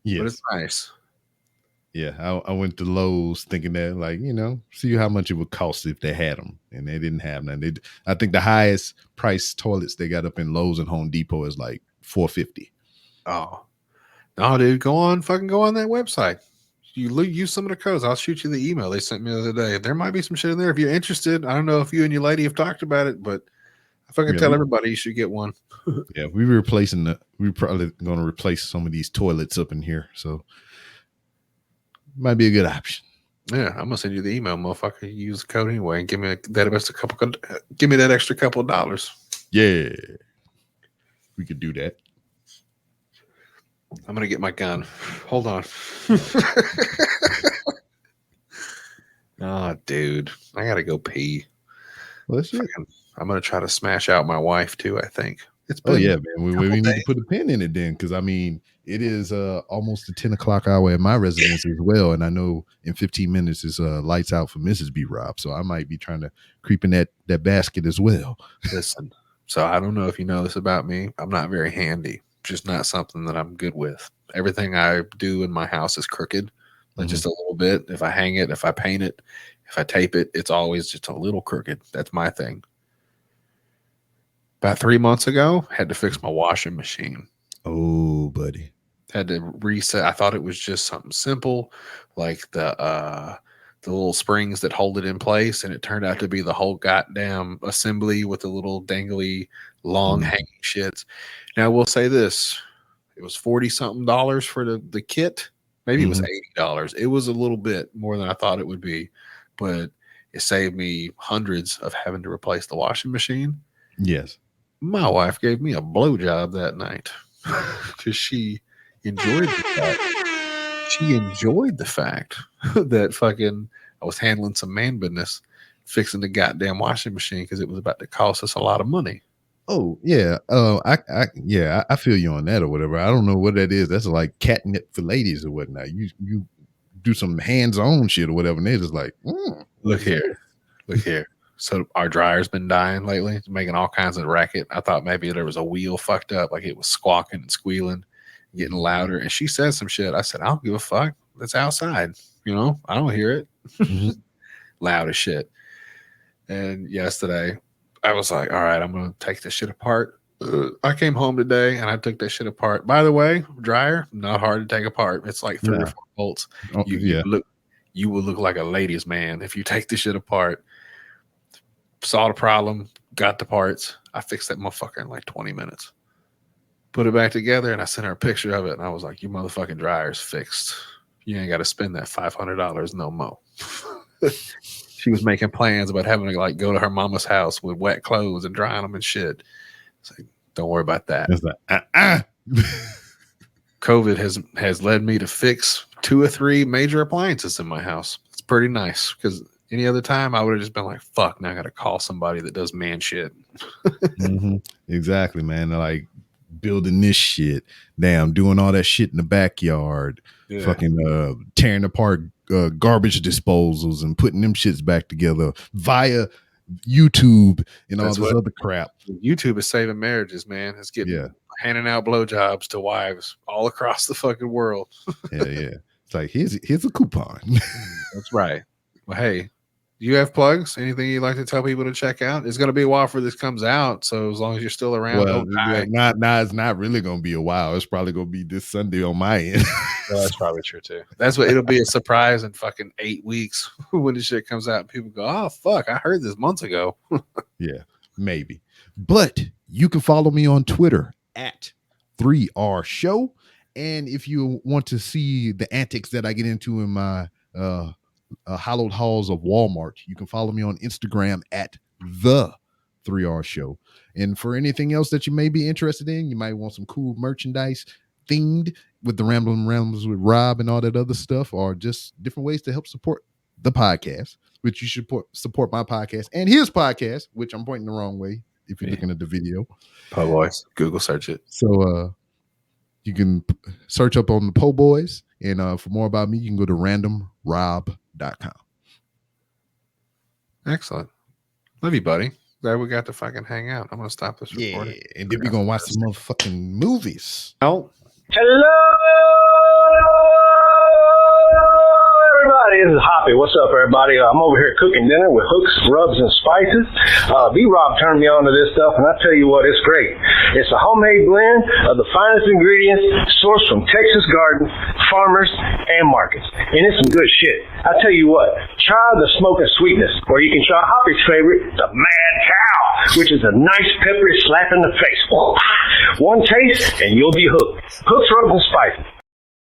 Yeah, but it's nice. Yeah, I went to Lowe's thinking that, like, you know, see how much it would cost if they had them, and they didn't have none. I think the highest price toilets they got up in Lowe's and Home Depot is like $450. Oh, no, dude, go on that website. You use some of the codes. I'll shoot you the email they sent me the other day. There might be some shit in there if you're interested. I don't know if you and your lady have talked about it, but I fucking tell everybody you should get one. Yeah, we're probably going to replace some of these toilets up in here, so might be a good option. Yeah, I'm gonna send you the email, motherfucker. You use the code anyway, and give me that extra couple of dollars. Yeah, we could do that. I'm gonna get my gun. Hold on. Oh, dude, I gotta go pee. Well, that's it. I'm gonna try to smash out my wife too. I think it's been. Oh yeah, man. We need to put a pin in it then, because I mean, it is almost the 10 o'clock hour at my residence as well, and I know in 15 minutes is lights out for Mrs. B. Rob, so I might be trying to creep in that basket as well. Listen, so I don't know if you know this about me. I'm not very handy. Just not something that I'm good with. Everything I do in my house is crooked, like just a little bit. If I hang it, if I paint it, if I tape it, it's always just a little crooked. That's my thing. About 3 months ago, had to fix my washing machine. Oh, buddy. Had to reset. I thought it was just something simple, like the little springs that hold it in place, and it turned out to be the whole goddamn assembly with the little dangly, long hanging shits. Now, I will say this. It was $40-something for the kit. Maybe it was $80. It was a little bit more than I thought it would be, but it saved me hundreds of having to replace the washing machine. Yes. My wife gave me a blowjob that night because she enjoyed the fact. She enjoyed the fact that fucking I was handling some man business, fixing the goddamn washing machine because it was about to cost us a lot of money. Oh yeah. I feel you on that or whatever. I don't know what that is. That's like catnip for ladies or whatnot. You do some hands-on shit or whatever, and they're just like, look here. So our dryer's been dying lately. It's making all kinds of racket. I thought maybe there was a wheel fucked up, like it was squawking and squealing, getting louder. And she said some shit. I said, I don't give a fuck. It's outside. You know, I don't hear it. Loud as shit. And yesterday, I was like, all right, I'm going to take this shit apart. I came home today and I took that shit apart. By the way, dryer, not hard to take apart. It's like 3 or 4 bolts. Oh, you will look like a ladies' man if you take this shit apart. Saw the problem, got the parts. I fixed that motherfucker in like 20 minutes. Put it back together, and I sent her a picture of it, and I was like, your motherfucking dryer's fixed. You ain't got to spend that $500 no more. She was making plans about having to like go to her mama's house with wet clothes and drying them and shit. It's like, don't worry about that. It's like, COVID has led me to fix 2 or 3 major appliances in my house. It's pretty nice because any other time I would have just been like, fuck, now I got to call somebody that does man shit. Exactly, man. They're like building this shit, damn, doing all that shit in the backyard, fucking tearing apart garbage disposals and putting them shits back together via YouTube and all this other crap. YouTube is saving marriages, man. It's getting handing out blowjobs to wives all across the fucking world. Yeah. It's like, here's a coupon. That's right. Well, hey, do you have plugs? Anything you'd like to tell people to check out? It's going to be a while before this comes out, so as long as you're still around, don't die. It's not really going to be a while. It's probably going to be this Sunday on my end. Well, that's probably true too. That's what it'll be, a surprise in fucking 8 weeks when the shit comes out. And people go, "Oh fuck, I heard this months ago." Yeah, maybe. But you can follow me on Twitter at 3R Show, and if you want to see the antics that I get into in my hallowed halls of Walmart, you can follow me on Instagram at the 3R Show. And for anything else that you may be interested in, you might want some cool merchandise themed with the Rambling Rambles with Rob and all that other stuff, or just different ways to help support the podcast, which you should support my podcast and his podcast, which I'm pointing the wrong way if you're looking at the video. Po Boys. Google search it. So you can search up on the Po Boys, and for more about me, you can go to randomrob.com. Excellent. Love you, buddy. Glad we got to fucking hang out. I'm gonna stop this recording. Yeah, and then we're gonna watch some motherfucking movies. Oh, Hello, everybody. This is Hoppy. What's up, everybody? I'm over here cooking dinner with hooks, rubs, and spices. B-Rob turned me on to this stuff, and I tell you what, it's great. It's a homemade blend of the finest ingredients sourced from Texas gardens, farmers, and markets. And it's some good shit. I tell you what, try the smoke and sweetness, or you can try Hoppy's favorite, the Mad Cow, which is a nice peppery slap in the face. One taste, and you'll be hooked. Hooks, rubs, and spices.